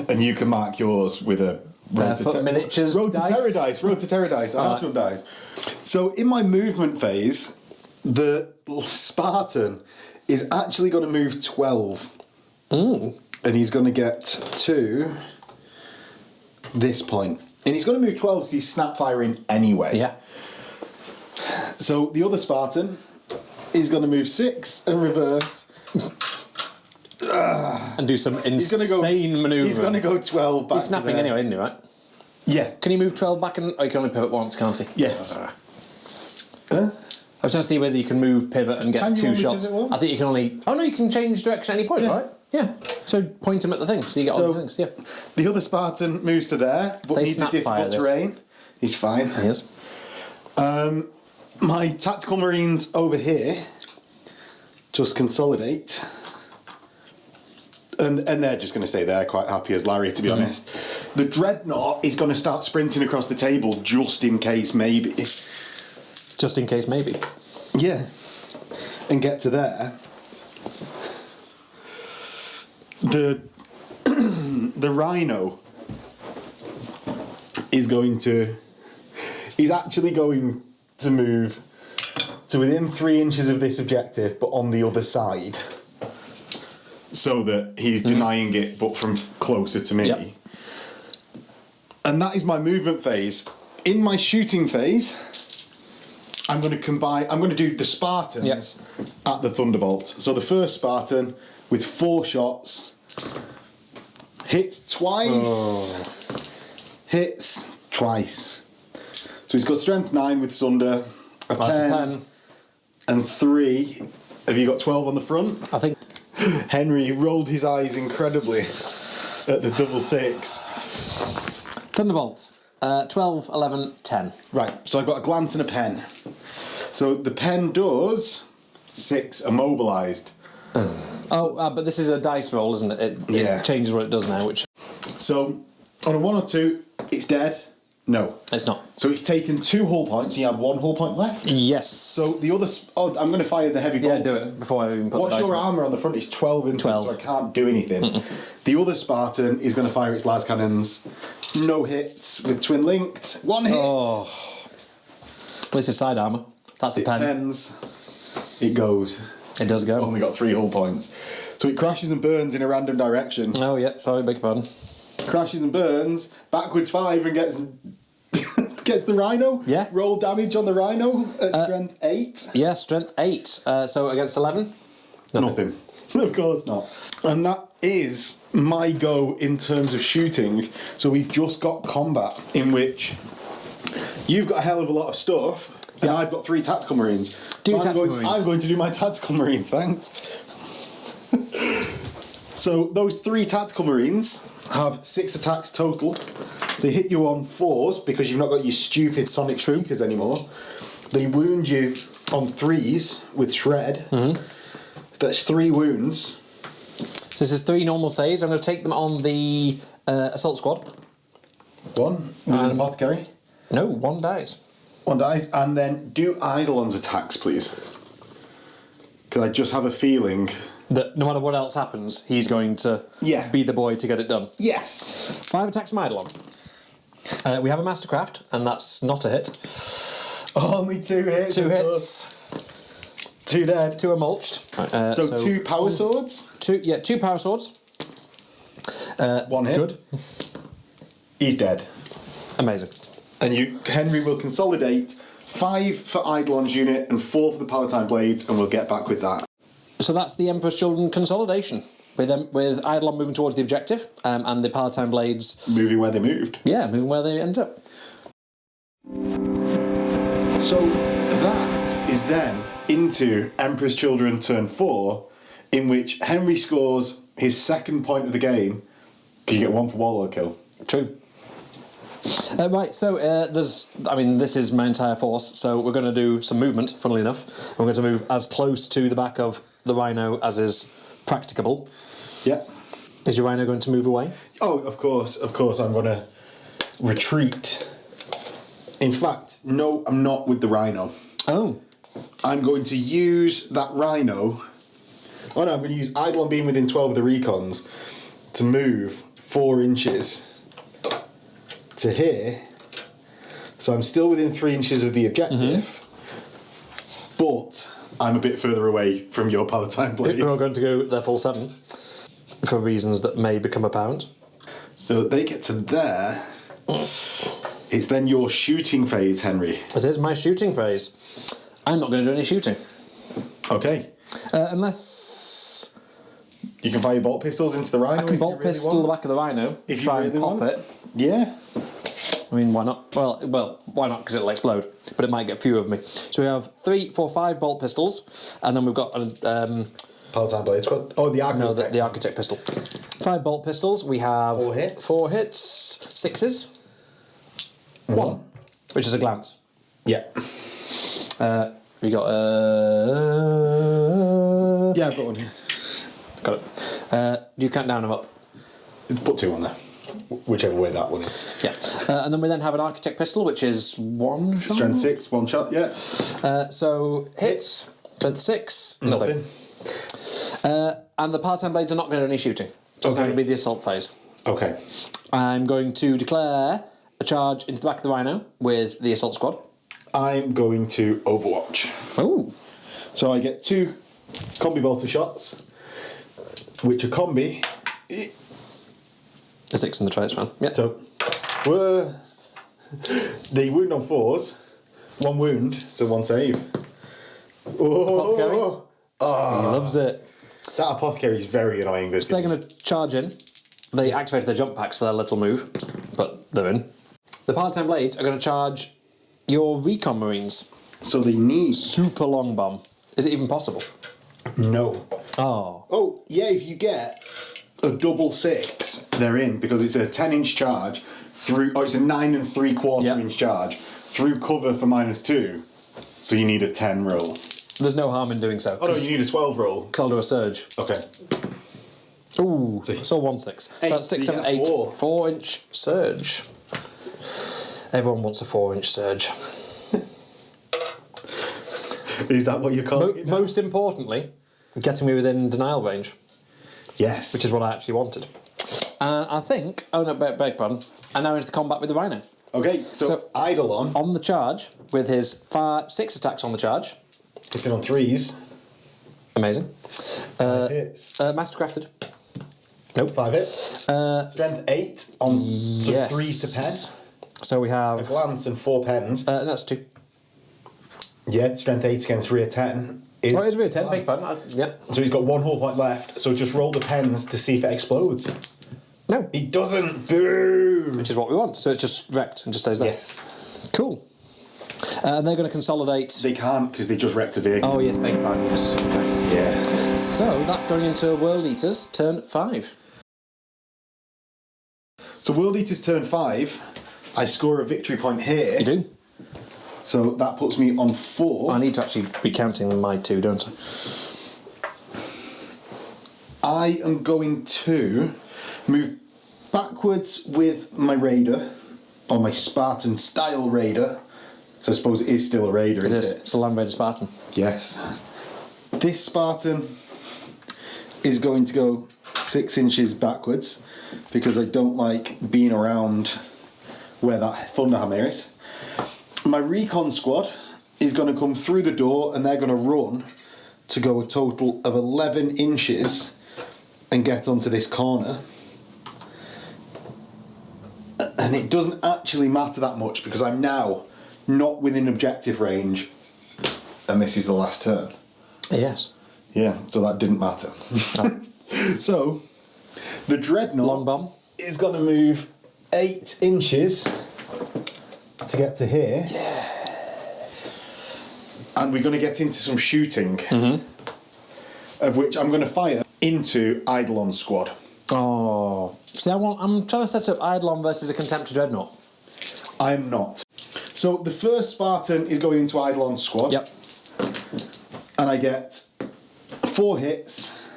And you can mark yours with a Bearfoot Miniatures Road to Terror dice. Road to Terror dice. I have done dice. So in my movement phase, the Spartan is actually going to move 12. And he's going to get to this point. And he's going to move 12 because he's snap firing anyway. Yeah. So the other Spartan is going to move 6 and reverse. And do some insane manoeuvre. He's going to go 12 back. He's snapping anyway, isn't he, right? Yeah. Can he move 12 back and... Oh, he can only pivot once, can't he? Yes. I was trying to see whether you can move, pivot and get 2 shots. I think you can only... Oh, no, you can change direction at any point, right? Yeah. So point him at the thing, so you get all the things, yeah. The other Spartan moves to there, but needs a difficult terrain. He's fine. He is. My tactical marines over here just consolidate. And they're just going to stay there, quite happy as Larry, to be honest. The Dreadnought is going to start sprinting across the table just in case, maybe. Just in case, maybe. Yeah. And get to there. The Rhino is going to... He's actually going to move to within 3 inches of this objective, but on the other side. So that he's denying it, but from closer to me. Yep. And that is my movement phase. In my shooting phase, I'm going to combine... I'm going to do the Spartans at the Thunderbolt. So the first Spartan with 4 shots... Hits twice. Hits twice. So he's got strength 9 with Sunder, a pen, and 3. Have you got 12 on the front? I think. Henry rolled his eyes incredibly at the double 6. Thunderbolt. 12, 11, 10. Right, so I've got a glance and a pen. So the pen does 6 immobilised. But this is a dice roll, isn't it? It changes what it does now, which... So, on a 1 or 2, it's dead. No. It's not. So it's taken 2 hull points, and you have 1 hull point left? Yes. So the other... I'm going to fire the heavy bolt. Yeah, do it, before I even put What's the dice your on. armour on the front? It's 12 inches, 12. So I can't do anything. The other Spartan is going to fire its las cannons. No hits with twin linked. 1 hit. Oh. This is side armour. That's a pen. Pens. It goes. It does go. Only got 3 hull points. So it crashes and burns in a random direction. Oh, yeah. Sorry, beg your pardon. Crashes and burns. Backwards 5 and gets... Gets the Rhino. Yeah. Roll damage on the Rhino at strength 8. Yeah, strength 8. So against 11? Nothing. Of course not. And that is my go in terms of shooting. So we've just got combat in which you've got a hell of a lot of stuff, and I've got 3 tactical marines. Marines. I'm going to do my tactical marines, thanks. So those 3 tactical marines have 6 attacks total. They hit you on 4s because you've not got your stupid sonic shriekers anymore. They wound you on 3s with shred. That's 3 wounds. So this is 3 normal saves. I'm going to take them on the assault squad. 1 with an apothecary. No, 1 dies. 1 dies, and then do Eidolon's attacks, please. Because I just have a feeling that no matter what else happens, he's going to be the boy to get it done. Yes. 5 attacks from Eidolon. We have a Mastercraft, and that's not a hit. Only 2 hits. 2 hits. 2 dead. 2 are mulched. So 2 power swords. 2 power swords. 1 hit. Good. He's dead. Amazing. And Henry will consolidate 5 for Eidolon's unit and 4 for the Palatine Blades, and we'll get back with that. So that's the Emperor's Children consolidation. With Eidolon moving towards the objective, and the Palatine Blades... Moving where they moved. Yeah, moving where they ended up. So that is then into Emperor's Children turn 4, in which Henry scores his 2nd point of the game, because you get 1 for warlord kill. True. Right, so this is my entire force, so we're going to do some movement, funnily enough. We're going to move as close to the back of the Rhino as is practicable. Yeah. Is your Rhino going to move away? Oh, of course, I'm going to retreat. In fact, no, I'm not with the Rhino. Oh. I'm going to use that Rhino... Oh no, I'm going to use Eidolon being within 12 of the recons to move 4 inches to here. So I'm still within 3 inches of the objective, but I'm a bit further away from your Palatine Blades. We're all going to go their full 7 for reasons that may become apparent. So they get to there. It's then your shooting phase, Henry. It is my shooting phase. I'm not going to do any shooting. Okay. Unless You can fire bolt pistols into the rhino. I can bolt pistol the back of the rhino, If you try really and pop want. it. Yeah. I mean, why not? Well, why not? Because it'll explode, but it might get few of me. So we have 3, 4, 5 bolt pistols, and then we've got Palatine Blade Squad. Oh, the Architect. the Architect pistol. 5 bolt pistols. We have 4 hits. 4 hits, 6s, 1, which is a glance. Yeah. We got Yeah, I've got one here. got it. Do you count down them up? Put 2 on there. Whichever way that one is. Yeah. And then we have an Architect pistol, which is 1 shot. Strength 6, 1 shot, yeah. So hits, strength 6, nothing. And the Palatine Blades are not going to do any shooting. Doesn't have to be the assault phase. Okay. I'm going to declare a charge into the back of the rhino with the assault squad. I'm going to Overwatch. Oh. So I get 2 combi bolter shots, which are combi. A 6 in the trace fan. Yeah. So, the wound on 4s, 1 wound, so 1 save. Apothecary. Oh, He loves it. that apothecary is very annoying. This They're going to charge in. They activated their jump packs for their little move, but they're in. The Palatine Blades are going to charge your recon marines. So they need Super long bomb. Is it even possible? no. Oh. Oh yeah, if you get a double 6, they're in because it's a 10-inch charge through. Oh, it's a 9 3/4 inch charge through cover for -2. So you need a 10 roll. There's no harm in doing so. Oh no, you need a 12 roll. Because I'll do a surge. Okay. Ooh, so 1 6. So that's 6, so you 7, get 8. 4. 4-inch surge. Everyone wants a 4-inch surge. Is that what you're calling it now? Most importantly, getting me within denial range, Yes. which is what I actually wanted. And I think, beg pardon, I'm now into the combat with the rhino. Okay, so Eidolon, On the charge, with his 6 attacks on the charge. hitting on 3s, Amazing. 5 hits, Mastercrafted. Nope. 5 hits, strength 8 on so Yes. 3 to pen, So we have... a glance and 4 pens. and that's 2. Yeah, strength 8 against rear 10. Oh, it is rear 10, beg pardon. Yep. So he's got 1 hull point left, so just roll the pens to see if it explodes. No. It doesn't. Boom! Which is what we want. So it's just wrecked and just stays there. Yes. Cool. And they're going to consolidate... They can't because they just wrecked a vehicle. Oh, yes, beg pardon, yes. Okay. Yeah. So that's going into World Eaters, turn 5. So World Eater's turn 5, I score a victory point here. You do? So that puts me on 4. I need to actually be counting my 2, don't I? I am going to move backwards with my raider, or my Spartan style raider. So I suppose it is still a raider, It is. isn't it? It's a Land Raider Spartan. Yes. This Spartan is going to go 6 inches backwards because I don't like being around where that Thunderhammer is. My recon squad is going to come through the door and they're going to run to go a total of 11 inches and get onto this corner. And it doesn't actually matter that much because I'm now not within objective range and this is the last turn. Yes. Yeah, so that didn't matter. So, the Dreadnought Long bomb. is going to move 8 inches to get to here. Yeah. And we're going to get into some shooting, of which I'm going to fire into Eidolon's squad. Oh. See, I'm trying to set up Eidolon versus a Contemptor Dreadnought. I'm not. So, the first Spartan is going into Eidolon's squad. Yep. And I get 4 hits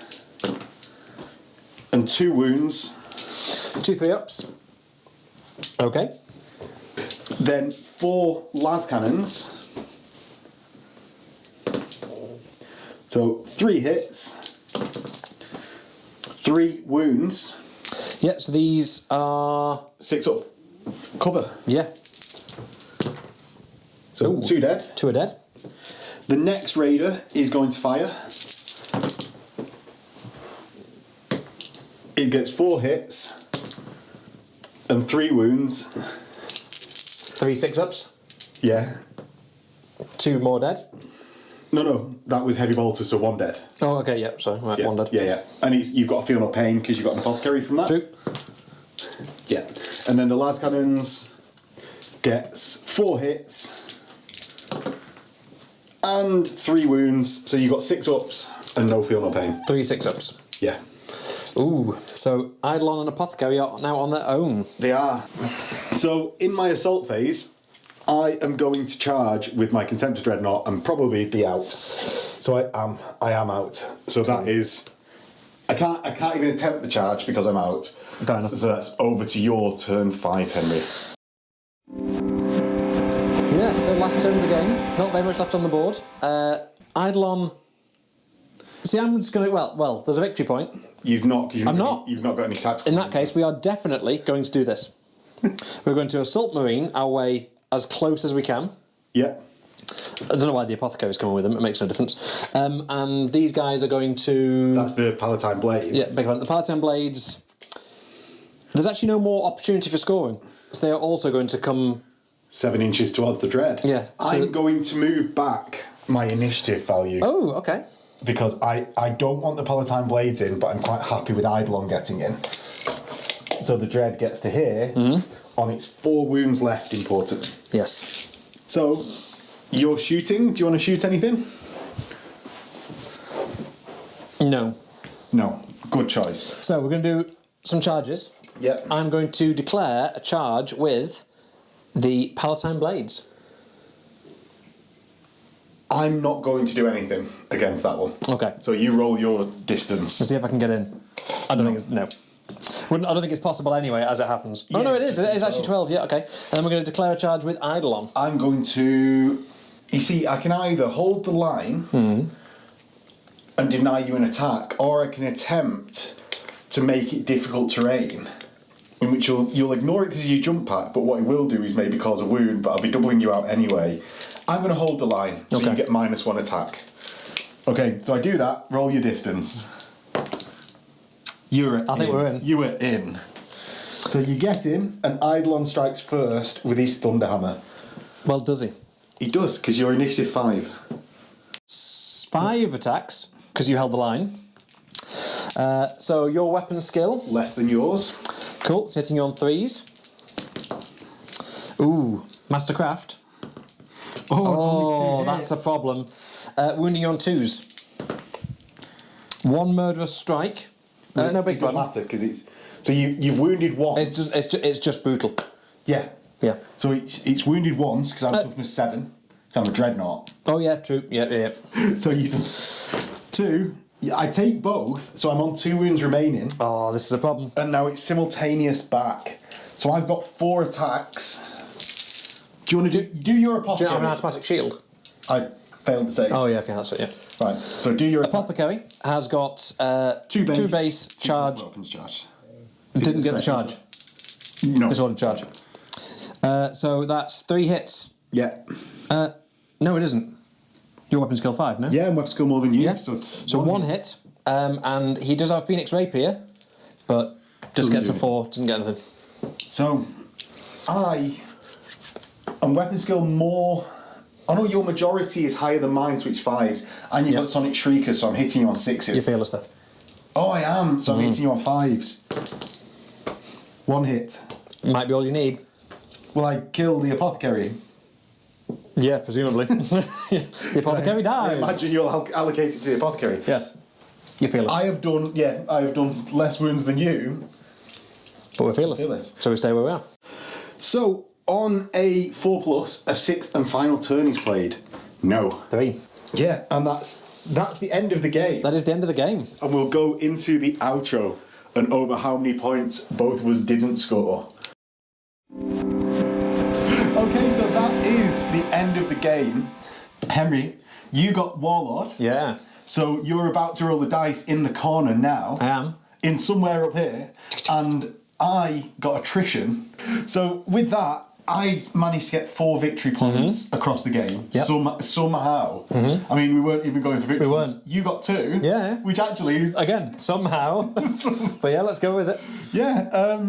and 2 wounds. 2 3-ups. Okay. Then 4 las cannons. So 3 hits, 3 wounds, Yeah, so these are... 6 up cover. Yeah. So Ooh. 2 dead. 2 are dead. The next raider is going to fire. It gets 4 hits and 3 wounds. 3 6-ups. Yeah. 2 more dead. No, that was heavy bolters, so 1 dead. Oh, okay, yeah, sorry, right, Yeah, 1 dead. Yeah. And you've got to feel no pain because you've got an apothecary from that. True. Yeah. And then the las cannons gets 4 hits and 3 wounds, so you've got 6 ups and no feel no pain. 3 6-ups. Yeah. Ooh, so Eidolon and Apothecary are now on their own. They are. So in my assault phase, I am going to charge with my Contemptor Dreadnought and probably be out. So I am out. So that is, I can't even attempt the charge because I'm out. Fair enough. So that's over to your turn 5, Henry. Yeah, so last turn of the game. Not very much left on the board. Eidolon. See, I'm just going to. Well, there's a victory point. You've not got any tactical. In that case, we are definitely going to do this. We're going to Assault Marine our way as close as we can. Yeah. I don't know why the Apothecary is coming with them, it makes no difference. And these guys are going to... That's the Palatine Blades. Yeah, big one. The Palatine Blades... There's actually no more opportunity for scoring. So they are also going to come... 7 inches towards the Dread. Yeah. I'm going to move back my initiative value. Oh, okay. Because I don't want the Palatine Blades in, but I'm quite happy with Eidolon getting in. So the Dread gets to here on its 4 wounds left, important. Yes. So, you're shooting. Do you want to shoot anything? No. No. Good choice. So we're going to do some charges. Yep. I'm going to declare a charge with the Palatine Blades. I'm not going to do anything against that one. Okay. So you roll your distance. Let's see if I can get in. I don't think it's... No. I don't think it's possible anyway, as it happens. Oh, no, it is. It is actually 12, yeah, okay. And then we're going to declare a charge with Eidolon. I'm going to... You see, I can either hold the line and deny you an attack, or I can attempt to make it difficult terrain, in which you'll ignore it because you jump pack, but what it will do is maybe cause a wound, but I'll be doubling you out anyway. I'm going to hold the line, so you get -1 attack. Okay, so I do that, roll your distance. I think we're in. You were in. So you get in, and Eidolon strikes first with his Thunderhammer. Well, does he? He does, because you're initiative 5. 5 attacks, because you held the line. So your weapon skill... Less than yours. Cool, it's hitting you on 3s. Ooh, Mastercraft. Oh, that's a problem. Wounding you on 2s. 1 murderous strike. No big It doesn't one. matter, because it's... So you've wounded once. It's just brutal. Yeah. Yeah. So it's wounded once, because I'm toughness 7. So I'm a Dreadnought. Oh yeah, true. Yeah. So you... 2... I take both, so I'm on 2 wounds remaining. Oh, this is a problem. And now it's simultaneous back. So I've got 4 attacks. Do you want to do your Apothecary? Do you not have an automatic shield? I failed to say. Oh yeah, okay, that's it, yeah. Right, so do your Apothecary has got 2 base, charge. Weapons charge. Didn't get the charge. No. Disordered charge. So that's 3 hits. Yeah. No, it isn't. Your weapon skill 5, no? Yeah, and weapon skill more than you. Yeah. So 1 hit, and he does have Phoenix Rapier, but just gets a 4, doesn't get anything. So, and weapon skill more... I know your majority is higher than mine, so it's 5s, and you've got Sonic Shrieker, so I'm hitting you on 6s. You're fearless though. Oh, I am, so I'm hitting you on 5s. 1 hit. Might be all you need. Will I kill the Apothecary? Yeah, presumably. The Apothecary dies. I imagine you'll allocate it to the Apothecary. Yes. You're fearless. I have done less wounds than you. But we're fearless. So we stay where we are. So, on a 4+, a 6th and final turn is played. No. 3. Yeah, and that's the end of the game. That is the end of the game. And we'll go into the outro and over how many points both of us didn't score. Okay, so that is the end of the game. Henry, you got Warlord. Yeah. So you're about to roll the dice in the corner now. I am. In somewhere up here. And I got Attrition. So with that, I managed to get 4 victory points across the game. Yep. Somehow. I mean, we weren't even going for victory. We weren't. You got 2. Yeah. Which actually is... Again, somehow. But yeah, let's go with it. Yeah.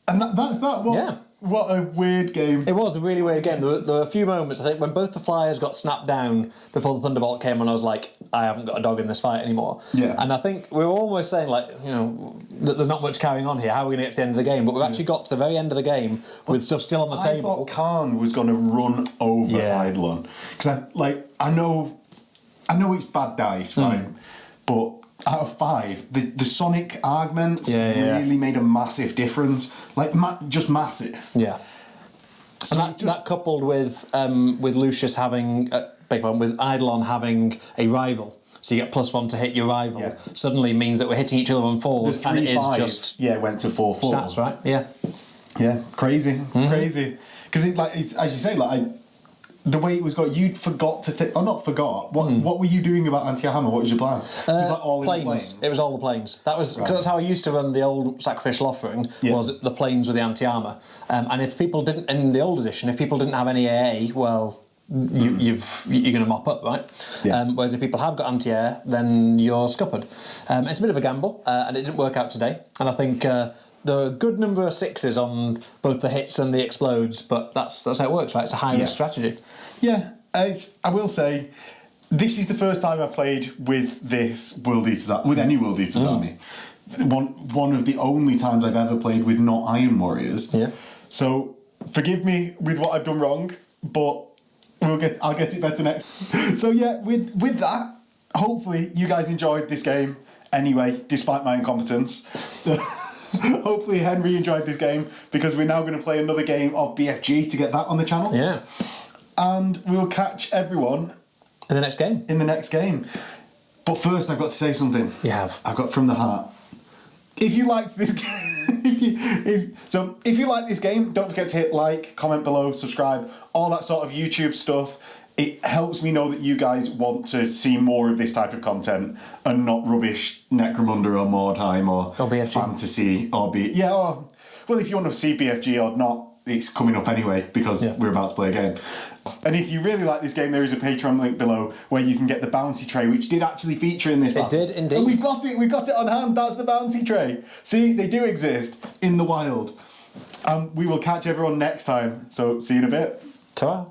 And that's that. What a weird game. It was a really weird game. There were a few moments, I think, when both the flyers got snapped down before the Thunderbolt came on, I was like, I haven't got a dog in this fight anymore. Yeah. And I think we were almost saying, like, you know, that there's not much carrying on here. How are we going to get to the end of the game? But we've actually got to the very end of the game with stuff still on the table. I thought Khan was going to run over Eidolon. Because I know it's bad dice, right? But out of 5, the Sonic augments really made a massive difference. Like, just massive. Yeah. So and that coupled with Lucius having, with Eidolon having a rival, so you get +1 to hit your rival, suddenly means that we're hitting each other on 4s, and it is just... Yeah, went to 4-4. Stats, right? Yeah. Yeah, crazy. Crazy. Because, it's as you say, the way it was got, you forgot to take... Or not forgot. What were you doing about Anti-Hammer? What was your plan? It was all planes. In the planes. It was all the planes. That was because that's how I used to run the old Sacrificial Offering, was the planes with the anti-armour. And if people didn't... In the old edition, if people didn't have any AA, well... you're going to mop up, right? Yeah. Whereas if people have got anti-air, then you're scuppered. It's a bit of a gamble, and it didn't work out today. And I think... there are a good number of 6s on both the hits and the explodes, but that's how it works, right? It's a high-risk strategy. Yeah, I will say, this is the first time I've played with this World Eaters, with any World Eaters army. One of the only times I've ever played with not Iron Warriors. Yeah. So forgive me with what I've done wrong, but I'll get it better next. So yeah, with that, hopefully you guys enjoyed this game anyway, despite my incompetence. Hopefully Henry enjoyed this game, because we're now going to play another game of BFG to get that on the channel. Yeah. And we'll catch everyone in the next game. But first, I've got to say something. You have. I've got from the heart. If you liked this game, if you like this game, don't forget to hit like, comment below, subscribe, all that sort of YouTube stuff. It helps me know that you guys want to see more of this type of content and not rubbish Necromunda or Mordheim or BFG. Fantasy or well, if you want to see BFG or not, it's coming up anyway, because we're about to play a game. And if you really like this game, there is a Patreon link below where you can get the bounty tray, which did actually feature in this battle. It did indeed. And we've got it on hand. That's the bounty tray. See, they do exist in the wild. We will catch everyone next time. So see you in a bit. Ta-ra.